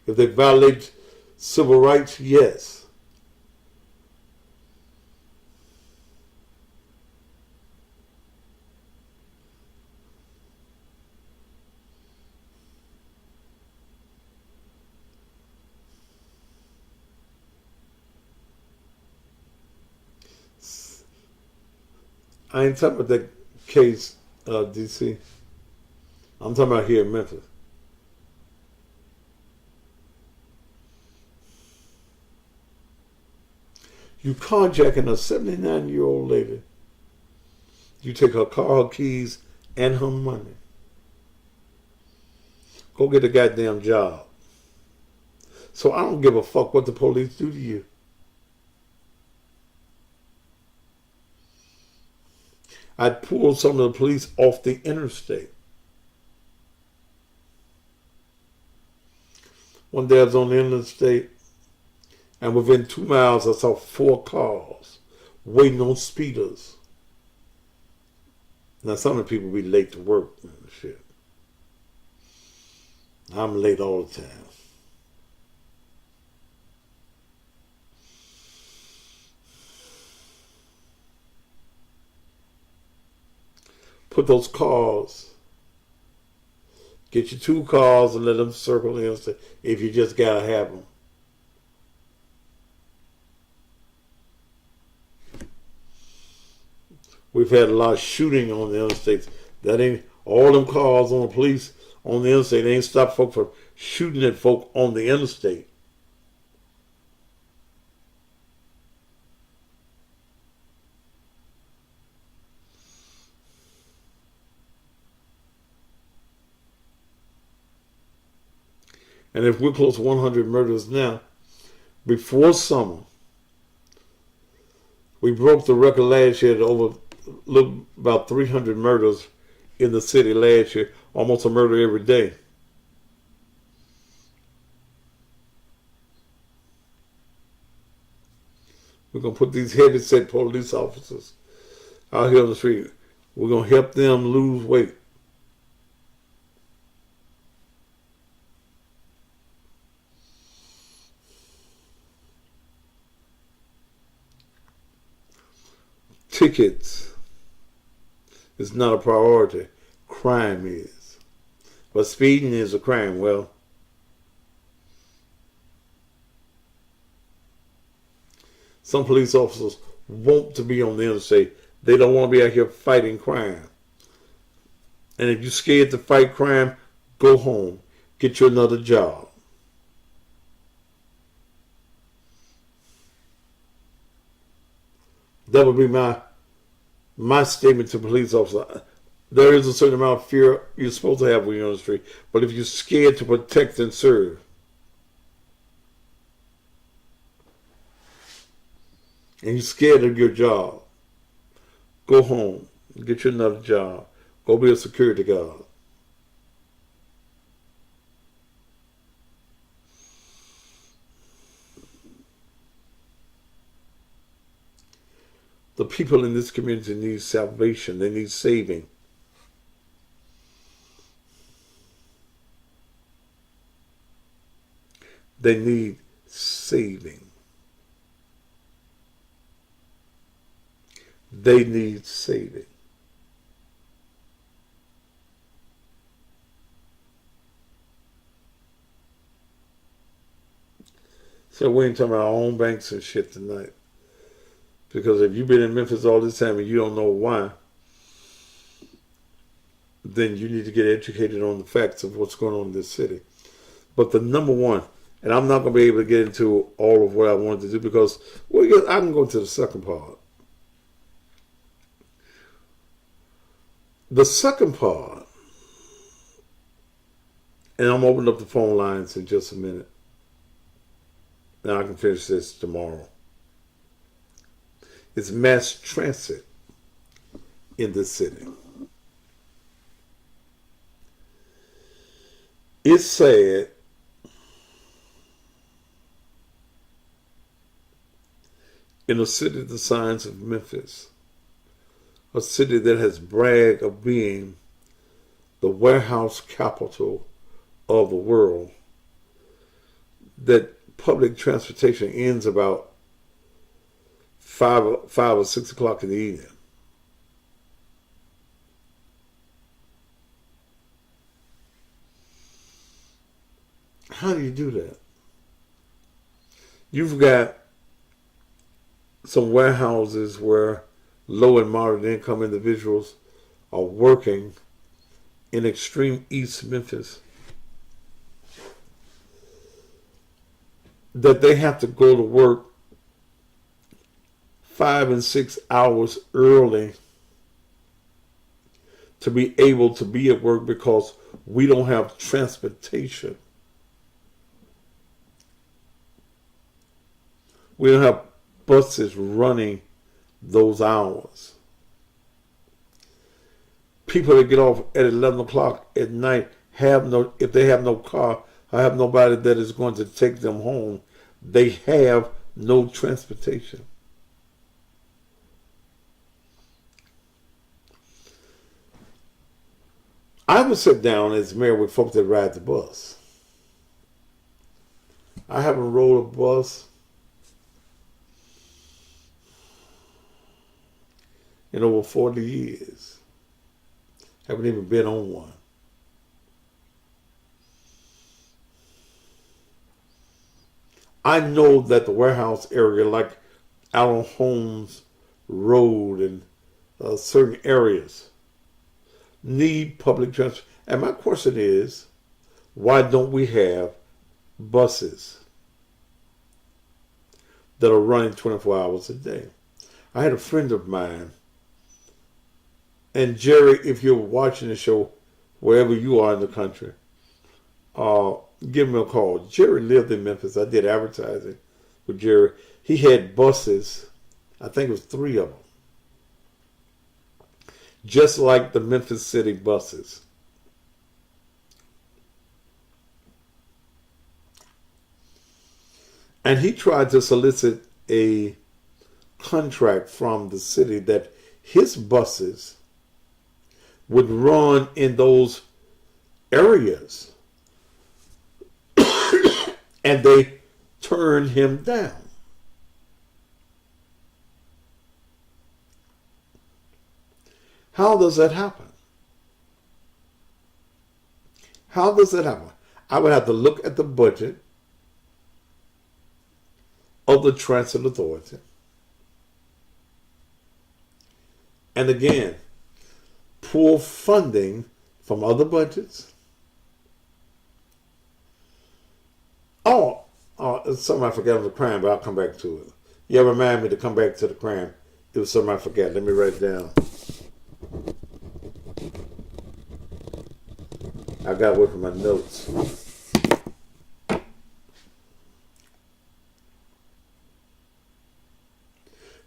A: If they violate civil rights, yes. I ain't talking about that case, DC. I'm talking about here in Memphis. You carjacking a 79-year-old lady. You take her car, her keys, and her money. Go get a goddamn job. So I don't give a fuck what the police do to you. I'd pull some of the police off the interstate. One day I was on the interstate, and within 2 miles I saw 4 cars waiting on speeders. Now some of the people be late to work and shit. I'm late all the time. Put those cars, get you 2 cars and let them circle the interstate if you just gotta have them. We've had a lot of shooting on the interstates. That ain't all them cars on the police on the interstate. They ain't stopped folk from shooting at folk on the interstate. And if we're close to 100 murders now, before summer, we broke the record last year to about 300 murders in the city last year, almost a murder every day. We're going to put these heavy set police officers out here on the street. We're going to help them lose weight. Tickets is not a priority. Crime is. But speeding is a crime. Well, some police officers want to be on the interstate. They don't want to be out here fighting crime. And if you're scared to fight crime, go home. Get you another job. That would be my statement to police officers. There is a certain amount of fear you're supposed to have when you're on the street. But if you're scared to protect and serve, and you're scared of your job, go home. Get you another job. Go be a security guard. The people in this community need salvation. They need saving. They need saving. They need saving. So we ain't talking about our own banks and shit tonight. Because if you've been in Memphis all this time and you don't know why, then you need to get educated on the facts of what's going on in this city. But the number one, and I'm not going to be able to get into all of what I wanted to do because I can go to the second part. The second part, and I'm opening up the phone lines in just a minute. Now I can finish this tomorrow. It's mass transit in this city. It's sad in a city the size of Memphis, a city that has bragged of being the warehouse capital of the world, that public transportation ends about 5 or 6 o'clock in the evening. How do you do that? You've got some warehouses where low and moderate income individuals are working in extreme East Memphis, that they have to go to work 5 and 6 hours early to be able to be at work because we don't have transportation. We don't have buses running those hours. People that get off at 11 o'clock at night if they have no car, or have nobody that is going to take them home, they have no transportation. I would sit down as mayor with folks that ride the bus. I haven't rode a bus in over 40 years. Haven't even been on one. I know that the warehouse area, like Allen Holmes Road and certain areas, need public transport. And my question is, why don't we have buses that are running 24 hours a day? I had a friend of mine, and Jerry, if you're watching the show, wherever you are in the country, give him a call. Jerry lived in Memphis. I did advertising with Jerry. He had buses. I think it was 3 of them. Just like the Memphis City buses. And he tried to solicit a contract from the city that his buses would run in those areas. And they turned him down. How does that happen? How does that happen? I would have to look at the budget of the Transit Authority. And again, pull funding from other budgets. It's something I forgot on the crime, but I'll come back to it. You ever remind me to come back to the crime? It was something I forgot. Let me write it down. I got away from my notes.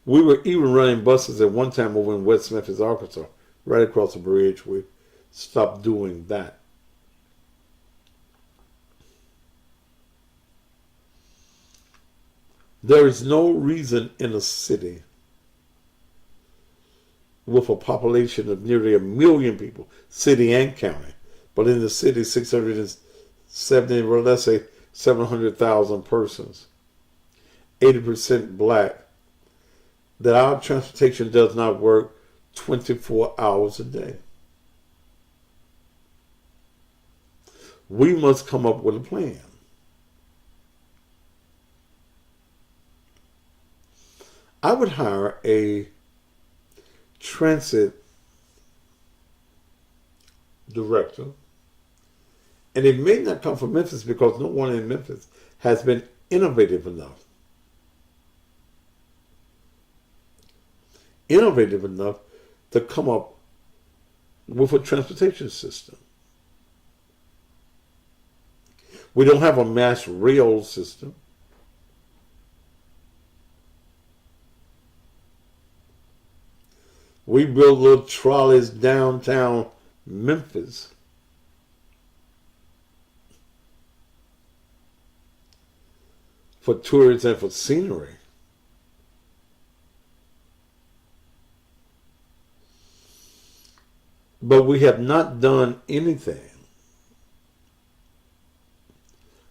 A: We were even running buses at one time over in West Memphis, Arkansas, right across the bridge. We stopped doing that. There is no reason in a city with a population of nearly 1 million people, city and county, but in the city 670, well, let's say 700,000 persons, 80% black, that our transportation does not work 24 hours a day. We must come up with a plan. I would hire a transit director, and it may not come from Memphis because no one in Memphis has been innovative enough to come up with a transportation system. We don't have a mass rail system. We build little trolleys downtown Memphis. For tourists and for scenery. But we have not done anything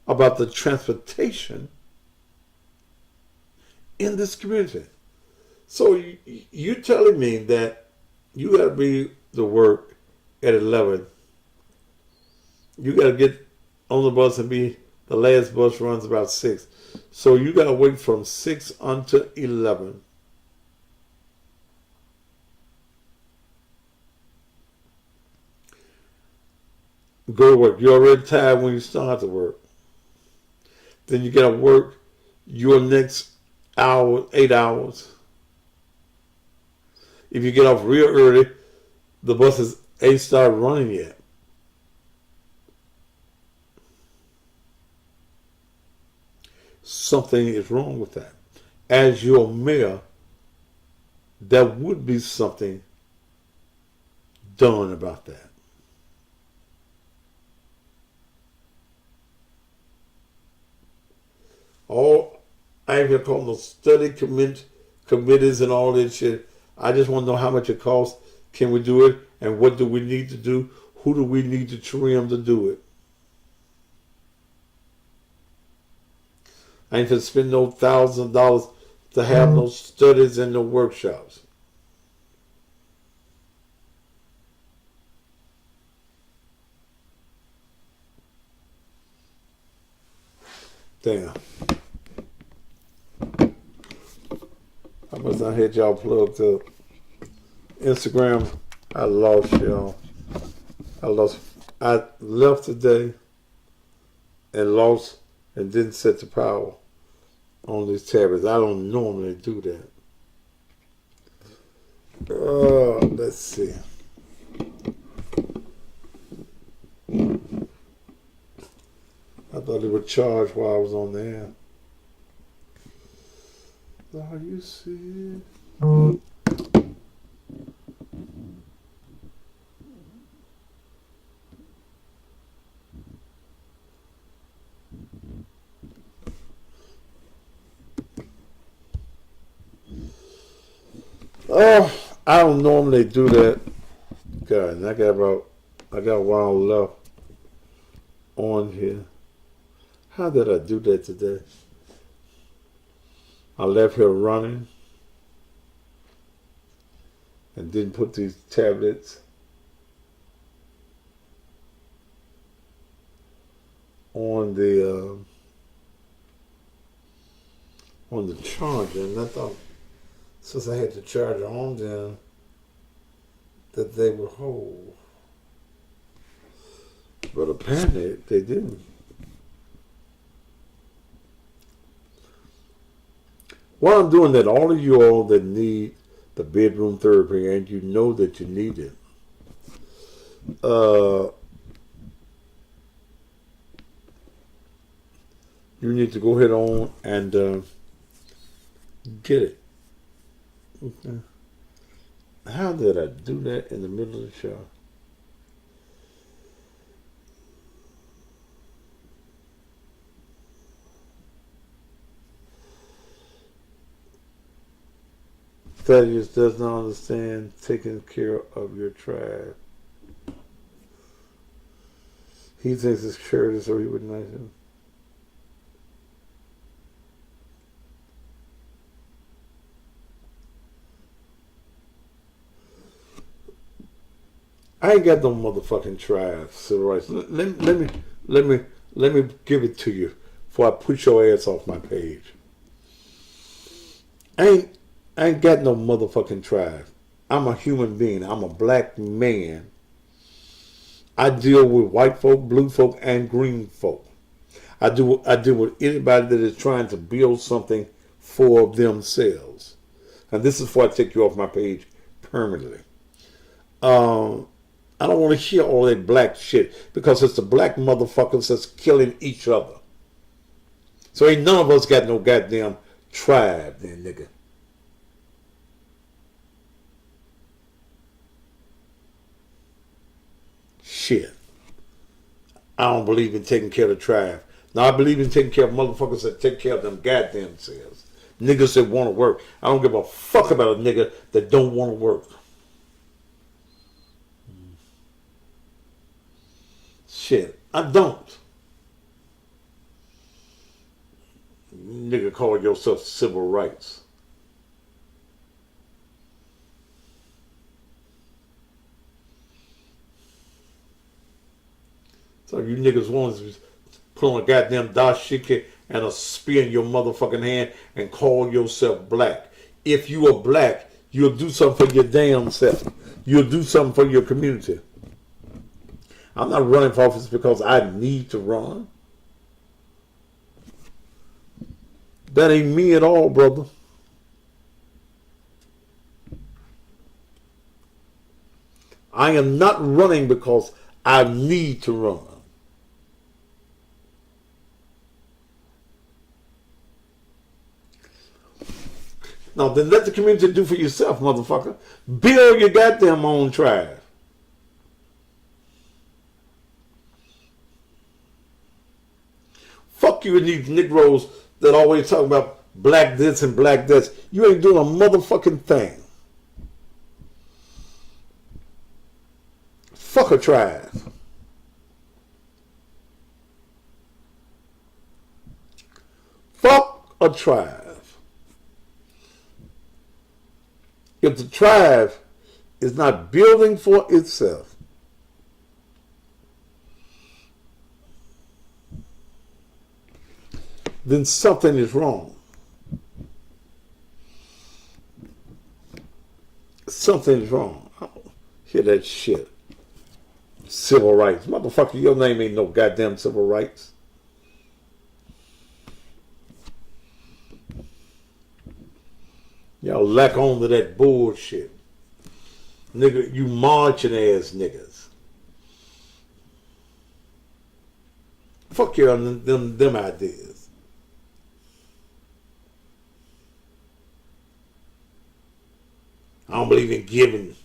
A: about the transportation in this community. So you telling me that you got to be to work at 11. You got to get on the bus and be, the last bus runs about 6. So you got to wait from 6 until 11. Go to work. You're already tired when you start to work. Then you got to work your next hour, 8 hours. If you get off real early, the buses ain't started running yet. Something is wrong with that. As your mayor, there would be something done about that. I ain't gonna call them study committees and all that shit. I just want to know how much it costs. Can we do it? And what do we need to do? Who do we need to trim to do it? I ain't gonna spend no $1,000 to have no studies and no workshops. Damn. I must not had y'all plugged up. Instagram, I lost y'all. I left today and lost and didn't set the power on these tablets. I don't normally do that. Let's see. thought they were charged while I was on the air. Are you serious? Oh, I don't normally do that. God, and I got a while left on here. How did I do that today? I left here running and didn't put these tablets on the charger, and I thought since I had the charger on them that they would hold, but apparently they didn't. While I'm doing that, all of you all that need the bedroom therapy and you know that you need it, you need to go ahead on and get it. Okay. How did I do that in the middle of the show? Thaddeus does not understand taking care of your tribe. He thinks it's charity, so he would not him. I ain't got no motherfucking tribe, civil rights. Let me give it to you before I put your ass off my page. I ain't got no motherfucking tribe. I'm a human being. I'm a black man. I deal with white folk, blue folk, and green folk. I deal with anybody that is trying to build something for themselves. And this is before I take you off my page permanently. I don't want to hear all that black shit because it's the black motherfuckers that's killing each other. So ain't none of us got no goddamn tribe then, nigga. Shit. I don't believe in taking care of the tribe. Now I believe in taking care of motherfuckers that take care of them goddamn selves. Niggas that want to work. I don't give a fuck about a nigga that don't want to work. Shit, I don't. Nigga call yourself civil rights. So you niggas want to put on a goddamn dashiki and a spear in your motherfucking hand and call yourself black. If you are black, you'll do something for your damn self. You'll do something for your community. I'm not running for office because I need to run. That ain't me at all, brother. I am not running because I need to run. Now, then let the community do for yourself, motherfucker. Build your goddamn own tribe. Fuck you and these Negroes that always talk about black this and black this. You ain't doing a motherfucking thing. Fuck a tribe. Fuck a tribe. If the tribe is not building for itself, then something is wrong. Something is wrong. I don't hear that shit. Civil rights. Motherfucker, your name ain't no goddamn civil rights. Y'all lack on to that bullshit. Nigga, you marching ass niggas. fuck you on them ideas. I don't believe in giving.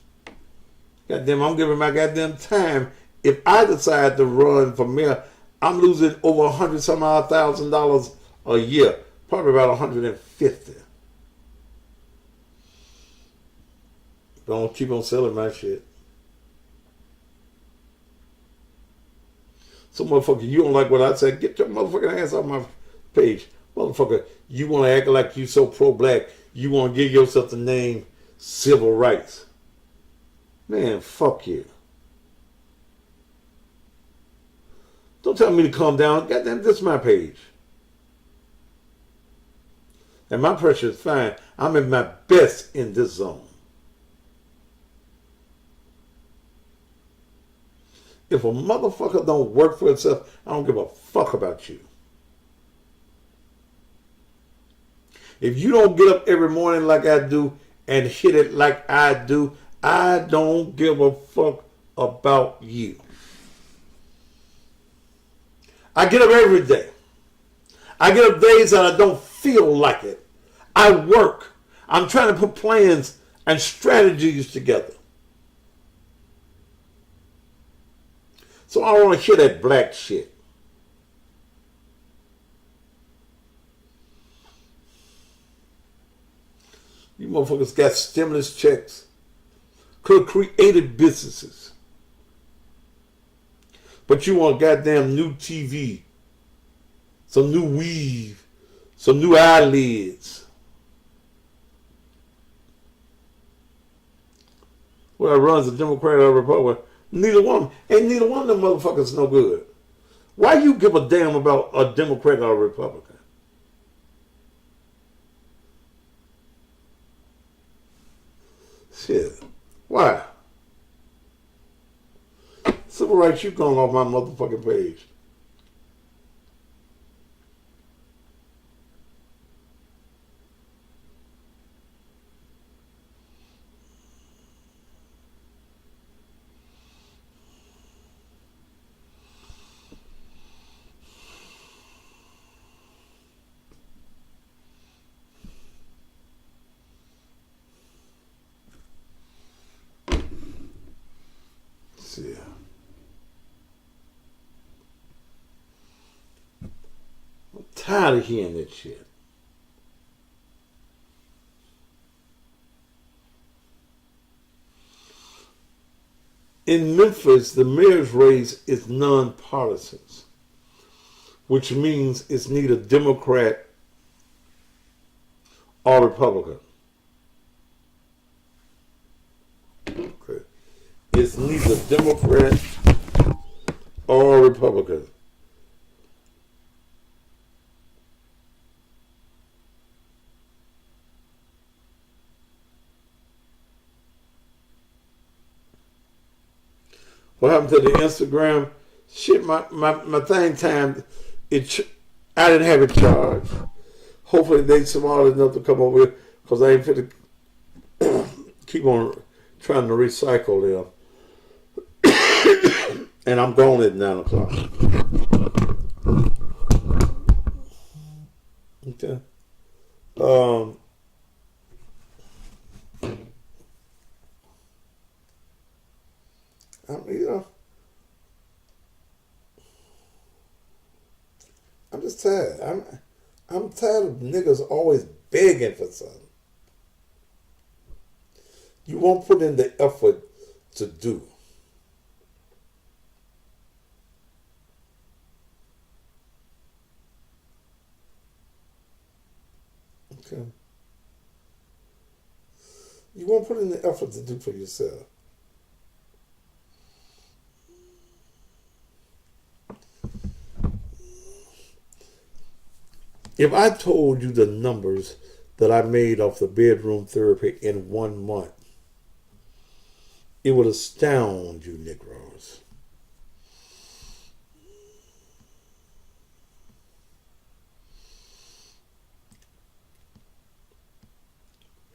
A: Goddamn, I'm giving my goddamn time. If I decide to run for mayor, I'm losing over $100,000 a year, probably about 150. Don't keep on selling my shit. So motherfucker, you don't like what I said? Get your motherfucking ass off my page, motherfucker. You want to act like you so pro-black? You want to give yourself the name civil rights? Man, fuck you. Don't tell me to calm down. Goddamn, this is my page. And my pressure is fine. I'm at my best in this zone. If a motherfucker don't work for itself, I don't give a fuck about you. If you don't get up every morning like I do and hit it like I do, I don't give a fuck about you. I get up every day. I get up days that I don't feel like it. I work. I'm trying to put plans and strategies together. So I don't want to hear that black shit. You motherfuckers got stimulus checks, could have created businesses. But you want goddamn new TV, some new weave, some new eyelids. Whether it runs a Democrat or a Republican, neither one. Ain't neither one of them motherfuckers no good. Why you give a damn about a Democrat or a Republican? Shit. Why? Civil rights, you going off my motherfucking page. See. I'm tired of hearing that shit. In Memphis, the mayor's race is nonpartisan, which means it's neither Democrat or Republican. Okay. It's neither Democrat or Republican. What happened to the Instagram? Shit, my thing timed. I didn't have it charged. Hopefully they smart enough to come over here, because I ain't fit to keep on trying to recycle them. And I'm going at 9 o'clock. Okay. I'm just tired. I'm tired of niggas always begging for something. You won't put in the effort to do. Okay. You won't put in the effort to do for yourself. If I told you the numbers that I made off the bedroom therapy in 1 month, it would astound you Negroes.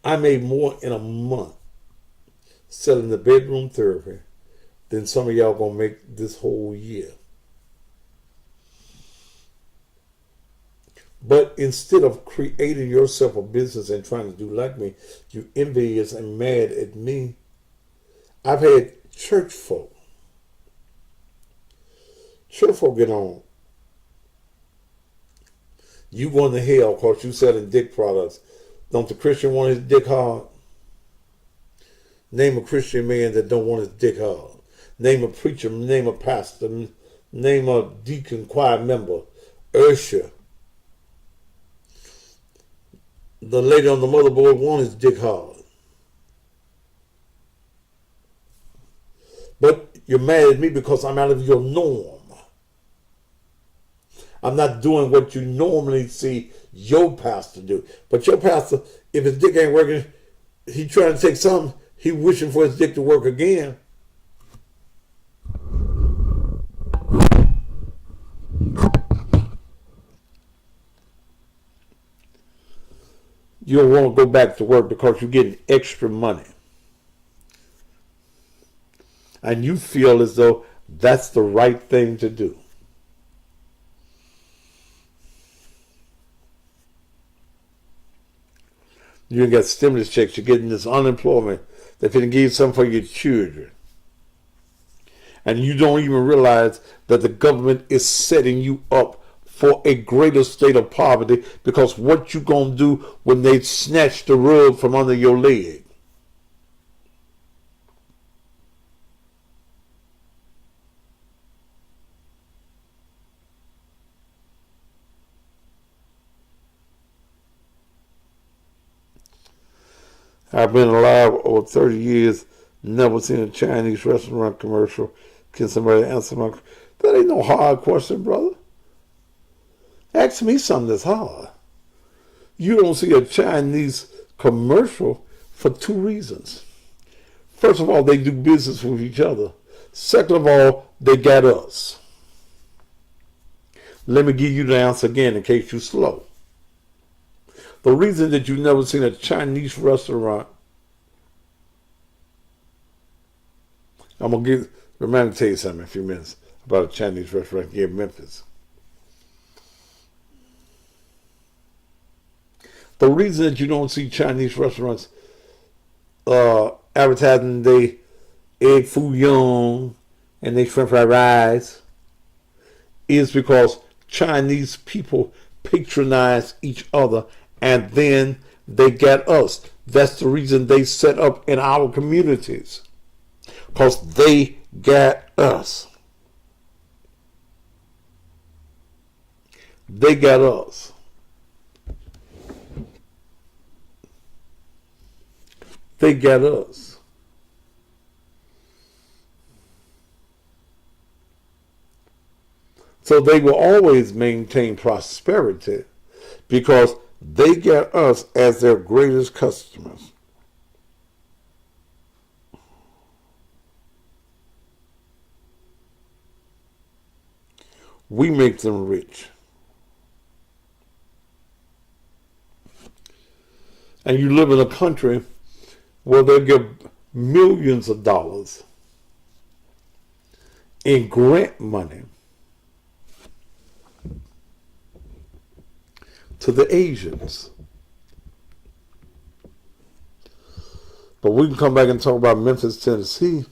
A: I made more in a month selling the bedroom therapy than some of y'all gonna make this whole year. But instead of creating yourself a business and trying to do like me, you envious and mad at me. I've had church folk get on. You going to hell because you selling dick products. Don't the Christian want his dick hard? Name a Christian man that don't want his dick hard. Name a preacher, name a pastor, name a deacon choir member, usher. The lady on the motherboard want his dick hard. But you're mad at me because I'm out of your norm. I'm not doing what you normally see your pastor do. But your pastor, if his dick ain't working, he trying to take something, he wishing for his dick to work again. You don't want to go back to work because you're getting extra money. And you feel as though that's the right thing to do. You got stimulus checks, you're getting this unemployment. They're going to give you something for your children. And you don't even realize that the government is setting you up for a greater state of poverty because what you going to do when they snatch the rug from under your leg? I've been alive over 30 years, never seen a Chinese restaurant commercial. Can somebody answer my question? That ain't no hard question, brother. Ask me something that's hard. You don't see a Chinese commercial for two reasons. First of all, they do business with each other. Second of all, they got us. Let me give you the answer again in case you're slow. The reason that you've never seen a Chinese restaurant, I'm going to remind me to tell you something in a few minutes about a Chinese restaurant here in Memphis. The reason that you don't see Chinese restaurants advertising they egg foo young and they shrimp fried rice is because Chinese people patronize each other and then they get us. That's the reason they set up in our communities. Because they got us. They got us. They got us. So they will always maintain prosperity because they get us as their greatest customers. We make them rich. And you live in a country where they give millions of dollars in grant money to the Asians. But we can come back and talk about Memphis, Tennessee,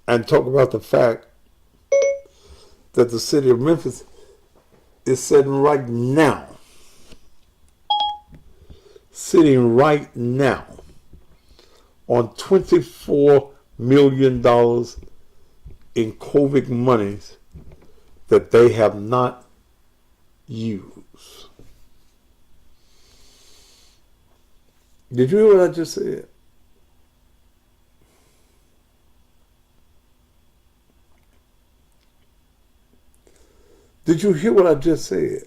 A: and talk about the fact that the city of Memphis is sitting right now on $24 million in COVID monies that they have not used. Did you hear what I just said? Did you hear what I just said?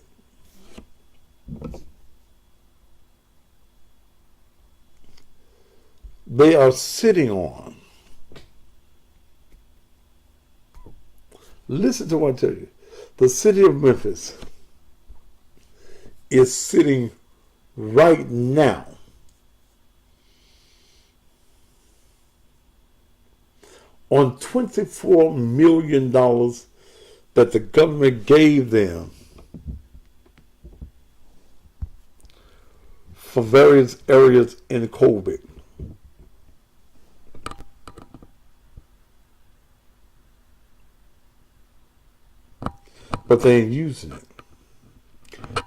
A: They are sitting on. Listen to what I tell you. The city of Memphis is sitting right now on $24 million that the government gave them for various areas in COVID. But they ain't using it.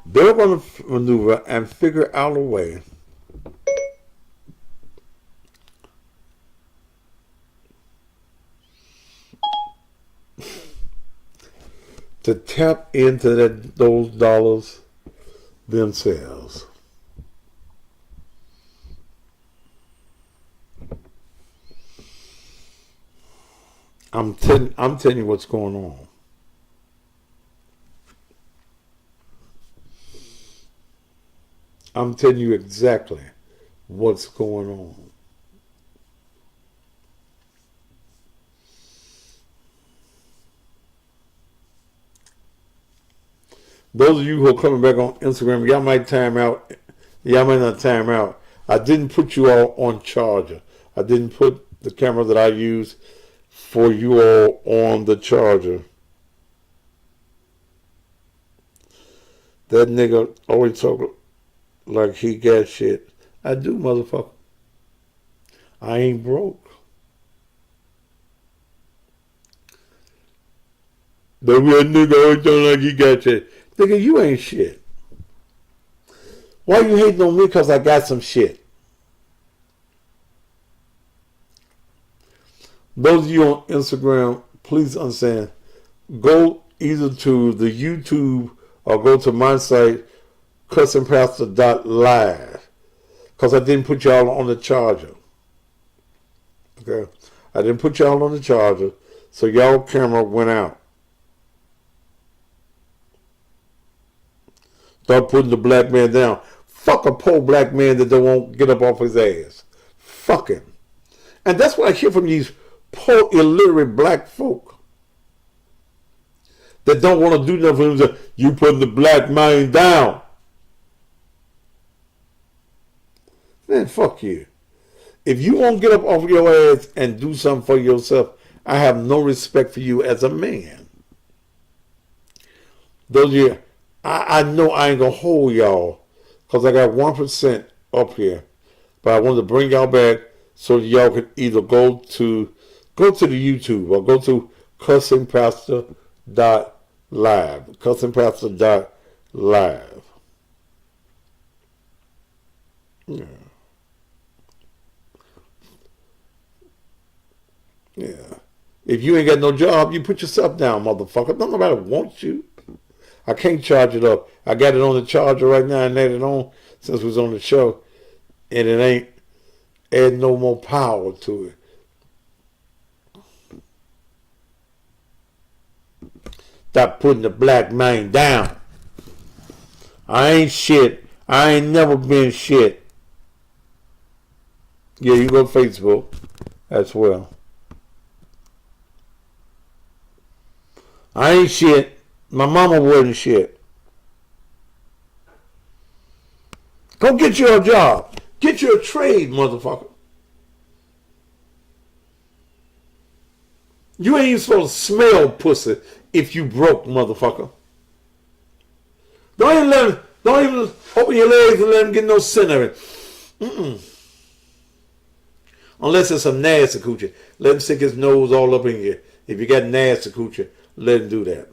A: They're going to maneuver and figure out a way to tap into those dollars themselves. I'm telling you what's going on. I'm telling you exactly what's going on. Those of you who are coming back on Instagram, y'all might time out. Y'all might not time out. I didn't put you all on charger. I didn't put the camera that I use for you all on the charger. That nigga always talk like he got shit. I do, motherfucker. I ain't broke. The real nigga always talk like he got shit. Nigga, you ain't shit. Why you hating on me? Because I got some shit. Those of you on Instagram, please understand, go either to the YouTube or go to my site, cussingpastor.live, because I didn't put y'all on the charger. Okay? I didn't put y'all on the charger, so y'all camera went out. Start putting the black man down. Fuck a poor black man that don't want to get up off his ass. Fuck him. And that's what I hear from these poor illiterate black folk that don't want to do nothing for themselves. You putting the black man down. Man, fuck you. If you won't get up off your ass and do something for yourself, I have no respect for you as a man. Those of you, I know I ain't gonna hold y'all because I got 1% up here, but I wanted to bring y'all back so that y'all could either go to the YouTube or go to cussingpastor.live, cussingpastor.live. Yeah. Yeah. If you ain't got no job, you put yourself down, motherfucker. Don't nobody want you. I can't charge it up. I got it on the charger right now and had it on since we was on the show. And it ain't add no more power to it. Stop putting the black man down. I ain't shit. I ain't never been shit. Yeah, you go to Facebook as well. I ain't shit. My mama wasn't shit. Go get you a job. Get you a trade, motherfucker. You ain't even supposed to smell pussy if you broke, motherfucker. Don't even open your legs and let him get no scent of it. Unless it's some nasty coochie. Let him stick his nose all up in you. If you got nasty coochie, let him do that.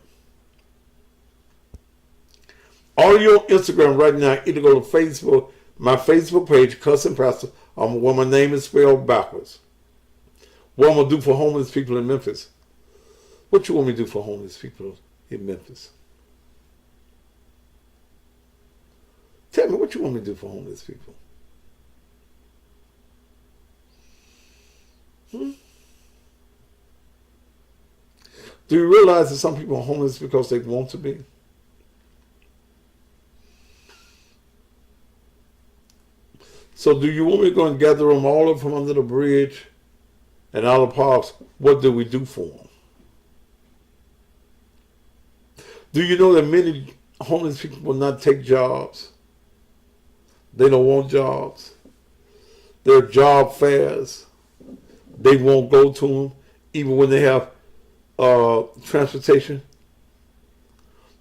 A: All you on Instagram right now, either go to Facebook, my Facebook page, Cussing Pastor, where my name is spelled backwards. What I'm going to do for homeless people in Memphis. What you want me to do for homeless people in Memphis? Tell me what you want me to do for homeless people. Do you realize that some people are homeless because they want to be? So do you want me to go and gather them all up from under the bridge and out of parks? What do we do for them? Do you know that many homeless people will not take jobs? They don't want jobs. Their job fairs, they won't go to them, even when they have transportation.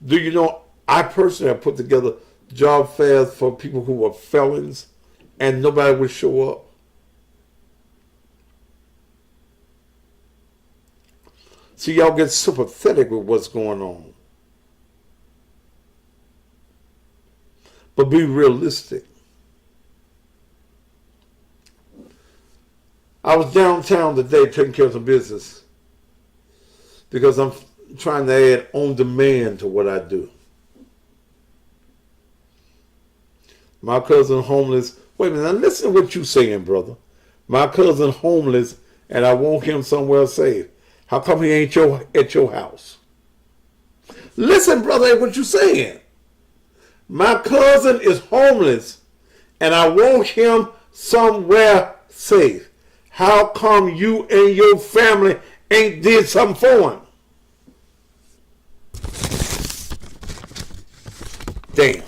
A: Do you know, I personally have put together job fairs for people who were felons and nobody would show up. See, y'all get sympathetic with what's going on. But be realistic. I was downtown today taking care of some business because I'm trying to add on demand to what I do. My cousin homeless. Wait a minute, now listen to what you saying, brother. My cousin homeless and I want him somewhere safe. How come he ain't at your house? Listen, brother, what you saying. My cousin is homeless and I want him somewhere safe. How come you and your family ain't did something for him? Damn.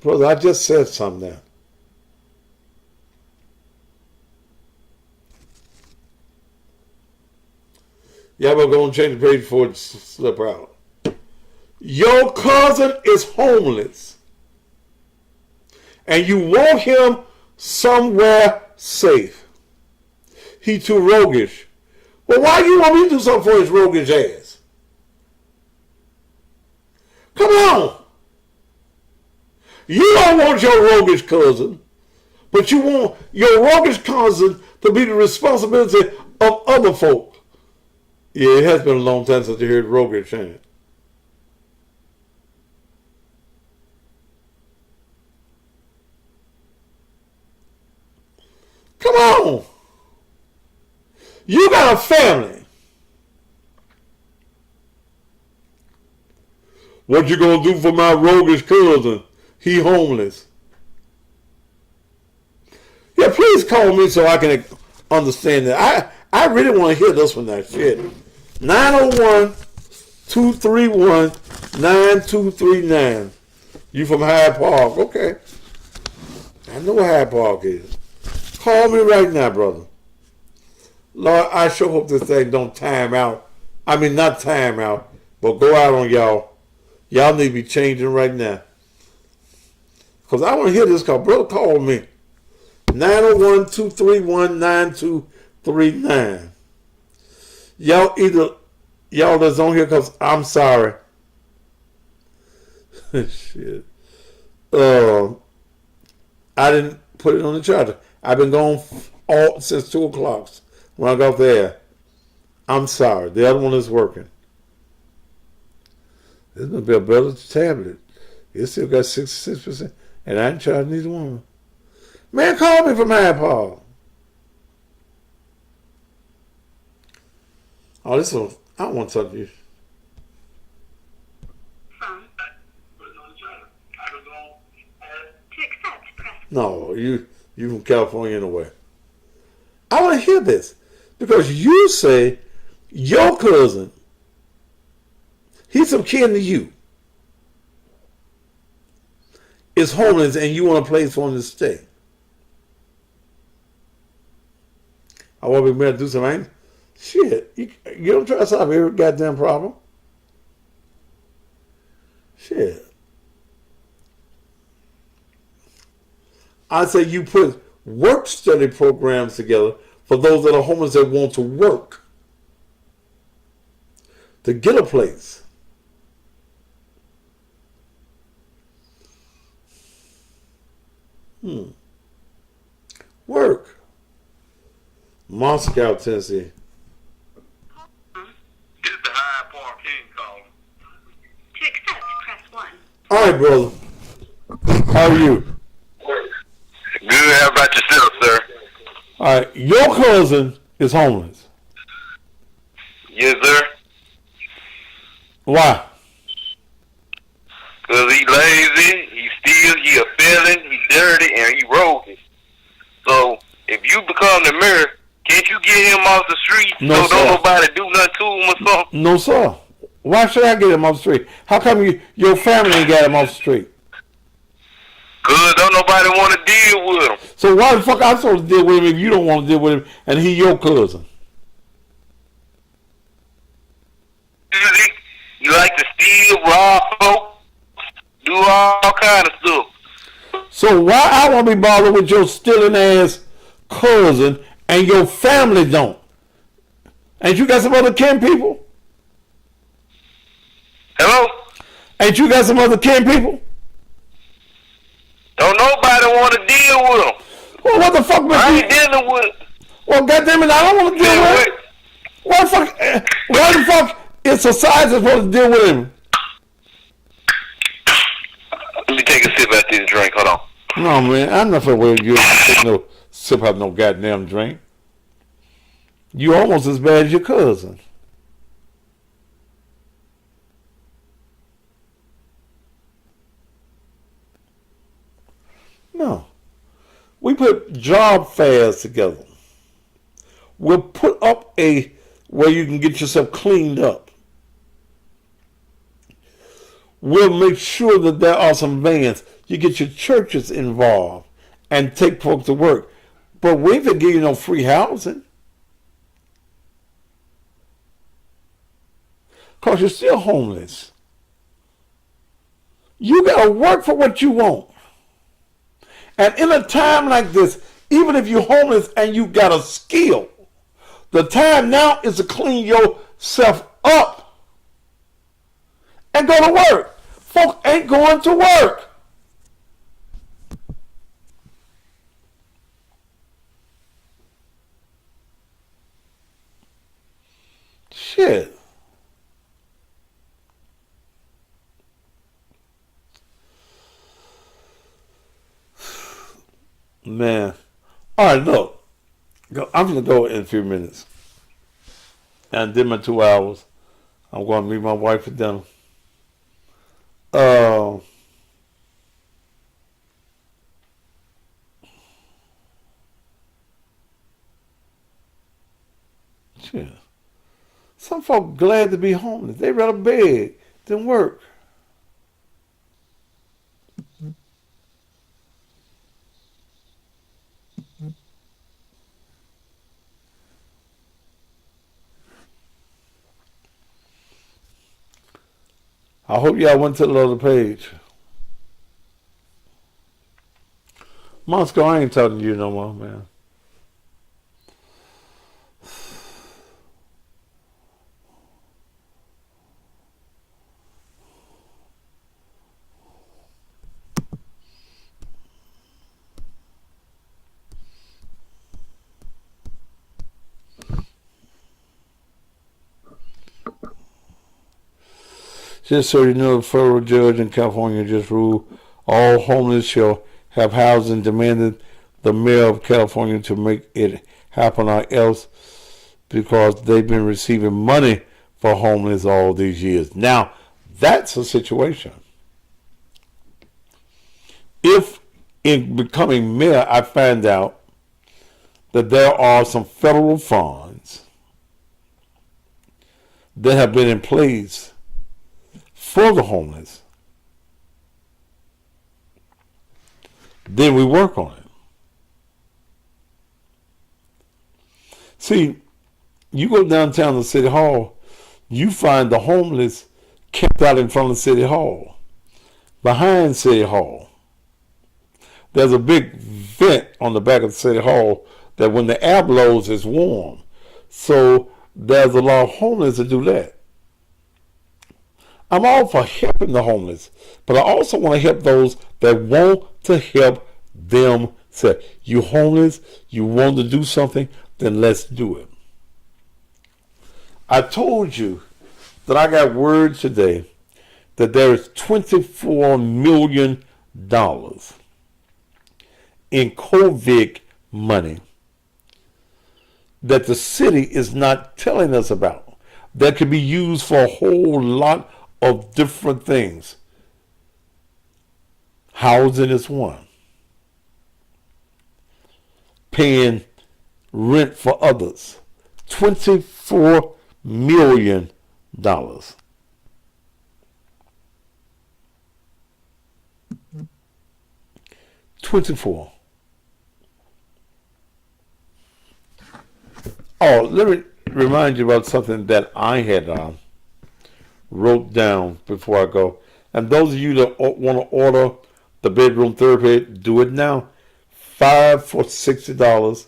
A: Brother, I just said something there. Yeah, we're going to change the page before it slip out. Your cousin is homeless and you want him somewhere safe. He too roguish. Well, why you want me to do something for his roguish ass? Come on. You don't want your roguish cousin, but you want your roguish cousin to be the responsibility of other folk. Yeah, it has been a long time since you heard roguish, ain't it? Come on. You got a family. What you gonna do for my roguish cousin? He homeless. Yeah, please call me so I can understand that. I really want to hear this one, that shit. 901-231-9239. You from Hyde Park. Okay. I know what Hyde Park is. Call me right now, brother. Lord, I sure hope this thing don't time out. I mean, not time out, but go out on y'all. Y'all need to be changing right now. Because I want to hear this call. Brother, call me. 901-231-9239. Y'all that's on here because I'm sorry. Shit. I didn't put it on the charger. I've been gone all since 2 o'clock when I got there. I'm sorry. The other one is working. This is going to be a better tablet. It still got 66%. And I ain't charging neither one. Man, call me from Hyde Park. Oh, this one, I don't want to talk to you. No, you from California anyway. I want to hear this. Because you say your cousin, he's some kin to you, is homeless and you want a place for him to stay. I want to be able to do something. Shit, you don't try to solve every goddamn problem. Shit. I say you put work study programs together for those that are homeless that want to work to get a place. Work. Moscow, Tennessee.
B: This is the Hyde Park King calling.
C: To accept, press 1.
A: All right, brother. How are you?
B: Good. How about yourself, sir?
A: All right. Your cousin is homeless.
B: Yes, sir.
A: Why?
B: Because he lazy, he steals, he a felon, he dirty, and he roguish. So, if you become the mayor, can't you get him off the street
A: No,
B: so
A: sir.
B: don't nobody do nothing to him or something?
A: No, sir. Why should I get him off the street? How come your family ain't got him off the street?
B: Because don't nobody want to deal with him.
A: So why the fuck I'm supposed to deal with him if you don't want to deal with him and he your cousin?
B: music. You like to steal, rob folks, do all kind of stuff.
A: So why I want to be bothered with your stealing ass cousin and your family don't? Ain't you got some other kin people?
B: Hello?
A: Ain't you got some other kin people?
B: Don't nobody want to deal with them.
A: Well, what the fuck, Mr.
B: I ain't dealing with
A: Well, goddamn it, I don't want to deal with it. Why the fuck is society supposed to deal with him?
B: Let me take a sip at this drink. Hold on.
A: No, man, I'm not gonna wait you to take no sip out no goddamn drink. You almost as bad as your cousin. No. We put job fairs together. We'll put up where you can get yourself cleaned up. We'll make sure that there are some vans. You get your churches involved and take folks to work. But we ain't gonna give you no free housing. Because you're still homeless. You gotta work for what you want. And in a time like this, even if you're homeless and you got a skill, the time now is to clean yourself up and go to work. Folk ain't going to work. Shit. Man. All right, look. I'm going to go in a few minutes. And then my 2 hours, I'm going to meet my wife for dinner. Shit. Some folk glad to be homeless. They rather beg than work. I hope y'all went to the other page. Moscow, I ain't talking to you no more, man. Just so you know, the federal judge in California just ruled all homeless shall have housing, demanded the mayor of California to make it happen or else, because they've been receiving money for homeless all these years. Now, that's a situation. If in becoming mayor I find out that there are some federal funds that have been in place for the homeless, then we work on it. See, you go downtown to City Hall, you find the homeless kept out in front of City Hall. Behind City Hall, there's a big vent on the back of City Hall that when the air blows, it's warm. So there's a lot of homeless that do that. I'm all for helping the homeless, but I also want to help those that want to help themselves. You homeless, you want to do something, then let's do it. I told you that I got word today that there is $24 million in COVID money that the city is not telling us about, that could be used for a whole lot of different things. Housing is one. Paying rent for others. $24 million. 24. Oh, let me remind you about something that I had wrote down before I go. And those of you that want to order the bedroom therapy, do it now. 5 for $60.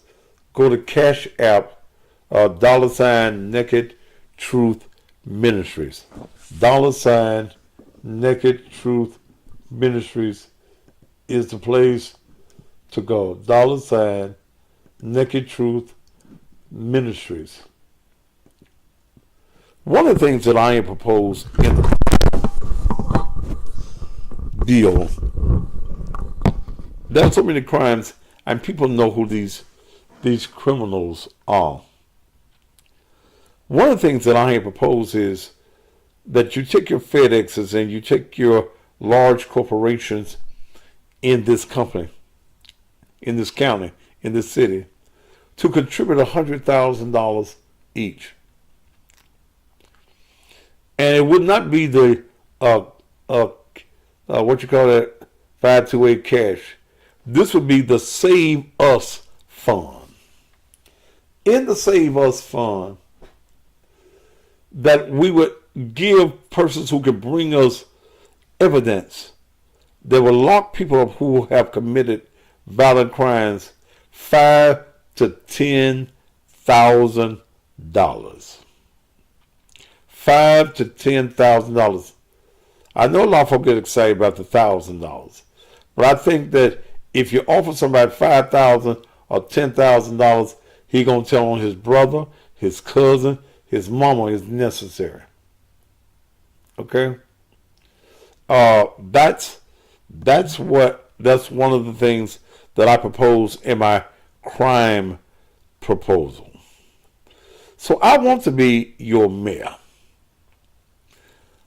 A: Go to Cash App, $ Naked Truth Ministries. $ Naked Truth Ministries is the place to go. $ Naked Truth Ministries. One of the things that I propose in the deal, there are so many crimes, and people know who these criminals are. One of the things that I propose is that you take your FedExes and you take your large corporations in this company, in this county, in this city, to contribute $100,000 each. And it would not be the what you call that 528 cash. This would be the Save Us Fund. In the Save Us Fund, that we would give persons who can bring us evidence that will lock people up who have committed violent crimes $5,000 to $10,000. $5,000 to $10,000. I know a lot of folks get excited about the $1,000, but I think that if you offer somebody $5,000 or $10,000, he gonna tell on his brother, his cousin, his mama is necessary. Okay, that's one of the things that I propose in my crime proposal. So I want to be your mayor.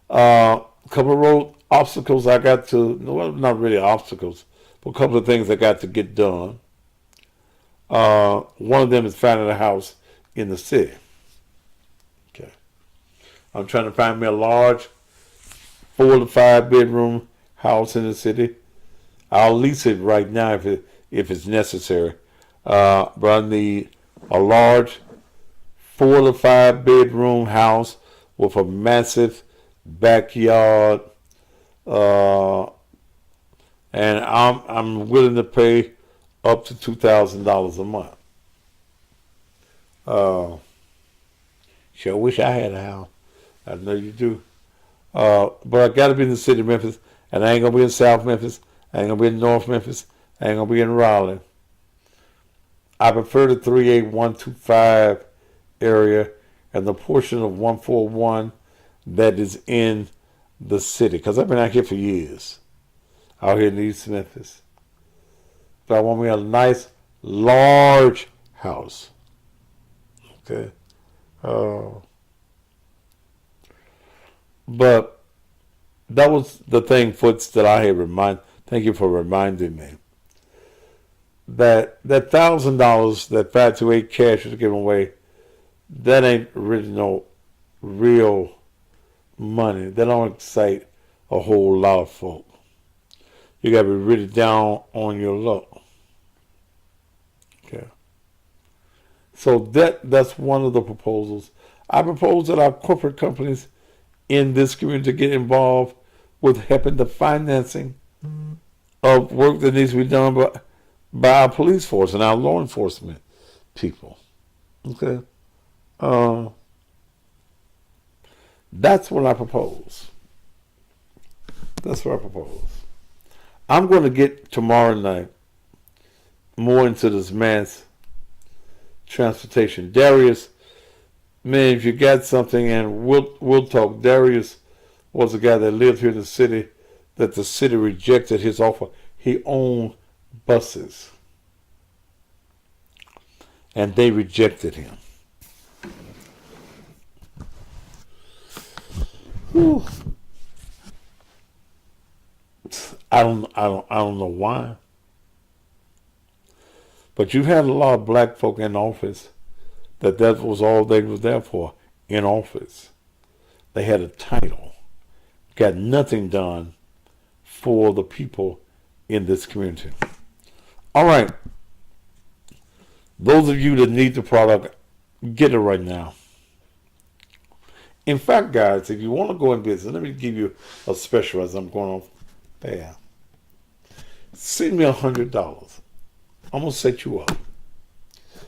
A: A couple of road obstacles I got to, well, not really obstacles, but a couple of things I got to get done. One of them is finding a house in the city. Okay, I'm trying to find me a large 4 to 5 bedroom house in the city. I'll lease it right now if it's necessary. But I need a large 4 to 5 bedroom house with a massive backyard, and I'm willing to pay up to $2,000 a month. Sure wish I had a house. I know you do. But I got to be in the city of Memphis, and I ain't gonna be in South Memphis. I ain't gonna be in North Memphis. I ain't gonna be in Raleigh. I prefer the 38125 area and the portion of 141 that is in the city, because I've been out here for years, out here in East Memphis. But I want me a nice, large house. Okay. But that was the thing, Foots, that I had thank you for reminding me. That $1,000, that 528 cash is given away, that ain't really no real money. That don't excite a whole lot of folk. You gotta be really down on your luck. Okay. So that's one of the proposals. I propose that our corporate companies in this community get involved with helping the financing of work that needs to be done by our police force and our law enforcement people. Okay. That's what I propose. That's what I propose. I'm going to get tomorrow night more into this mass transportation. Darius, man, if you got something, and we'll talk. Darius was a guy that lived here in the city, that the city rejected his offer. He owned buses, and they rejected him. Whew. I don't know why. But you've had a lot of black folk in office that was all they were there for, in office. They had a title, got nothing done for the people in this community. All right. Those of you that need the product, get it right now. In fact, guys, if you want to go in business, let me give you a special as I'm going on there. Send me $100. I'm gonna set you up.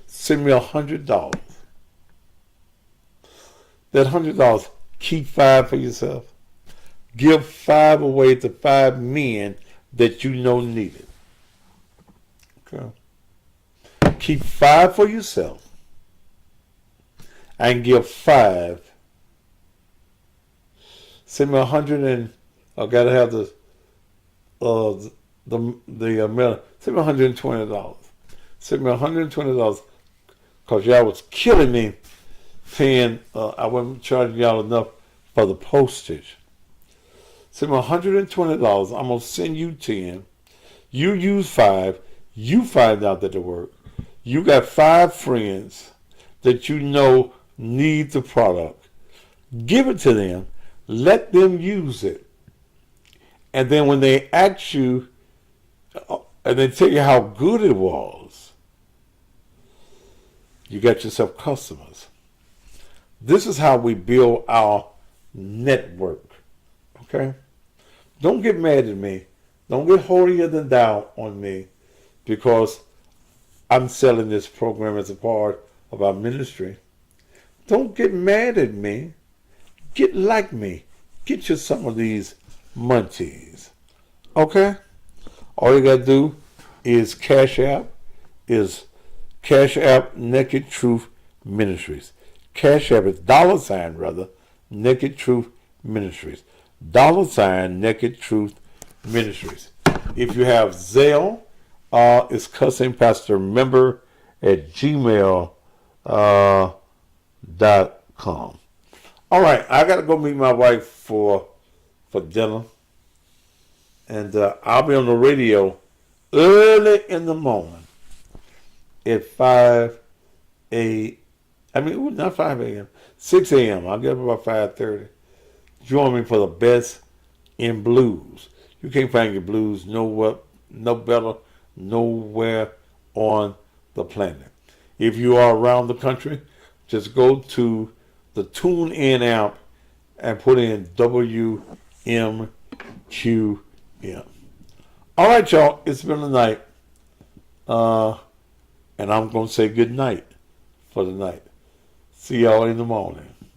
A: Send me $100. That $100, keep 5 for yourself. Give 5 away to 5 men that you know need it. Okay. Keep 5 for yourself and give 5. Send me 100 and I gotta have the amount. Send me $120. Send me $120 because y'all was killing me paying. I wasn't charging y'all enough for the postage. Send me $120. I'm gonna send you 10. You use 5. You find out that it work. You got 5 friends that you know need the product. Give it to them. Let them use it. And then when they ask you, and they tell you how good it was, you got yourself customers. This is how we build our network. Okay? Don't get mad at me. Don't get holier than thou on me because I'm selling this program as a part of our ministry. Don't get mad at me. Get like me. Get you some of these munchies. Okay? All you gotta do is Cash App Naked Truth Ministries. Cash App is $ rather, Naked Truth Ministries. $ Naked Truth Ministries. If you have Zelle, it's Cussing Pastor Member at gmail.com. All right, I got to go meet my wife for dinner. And I'll be on the radio early in the morning at 5 a.m. I mean, not 5 a.m., 6 a.m. I'll get up about 5:30. Join me for the best in blues. You can't find your blues no better, nowhere on the planet. If you are around the country, just go to the TuneIn app and put in WMQM. All right, y'all. It's been a night. And I'm going to say good night for the night. See y'all in the morning.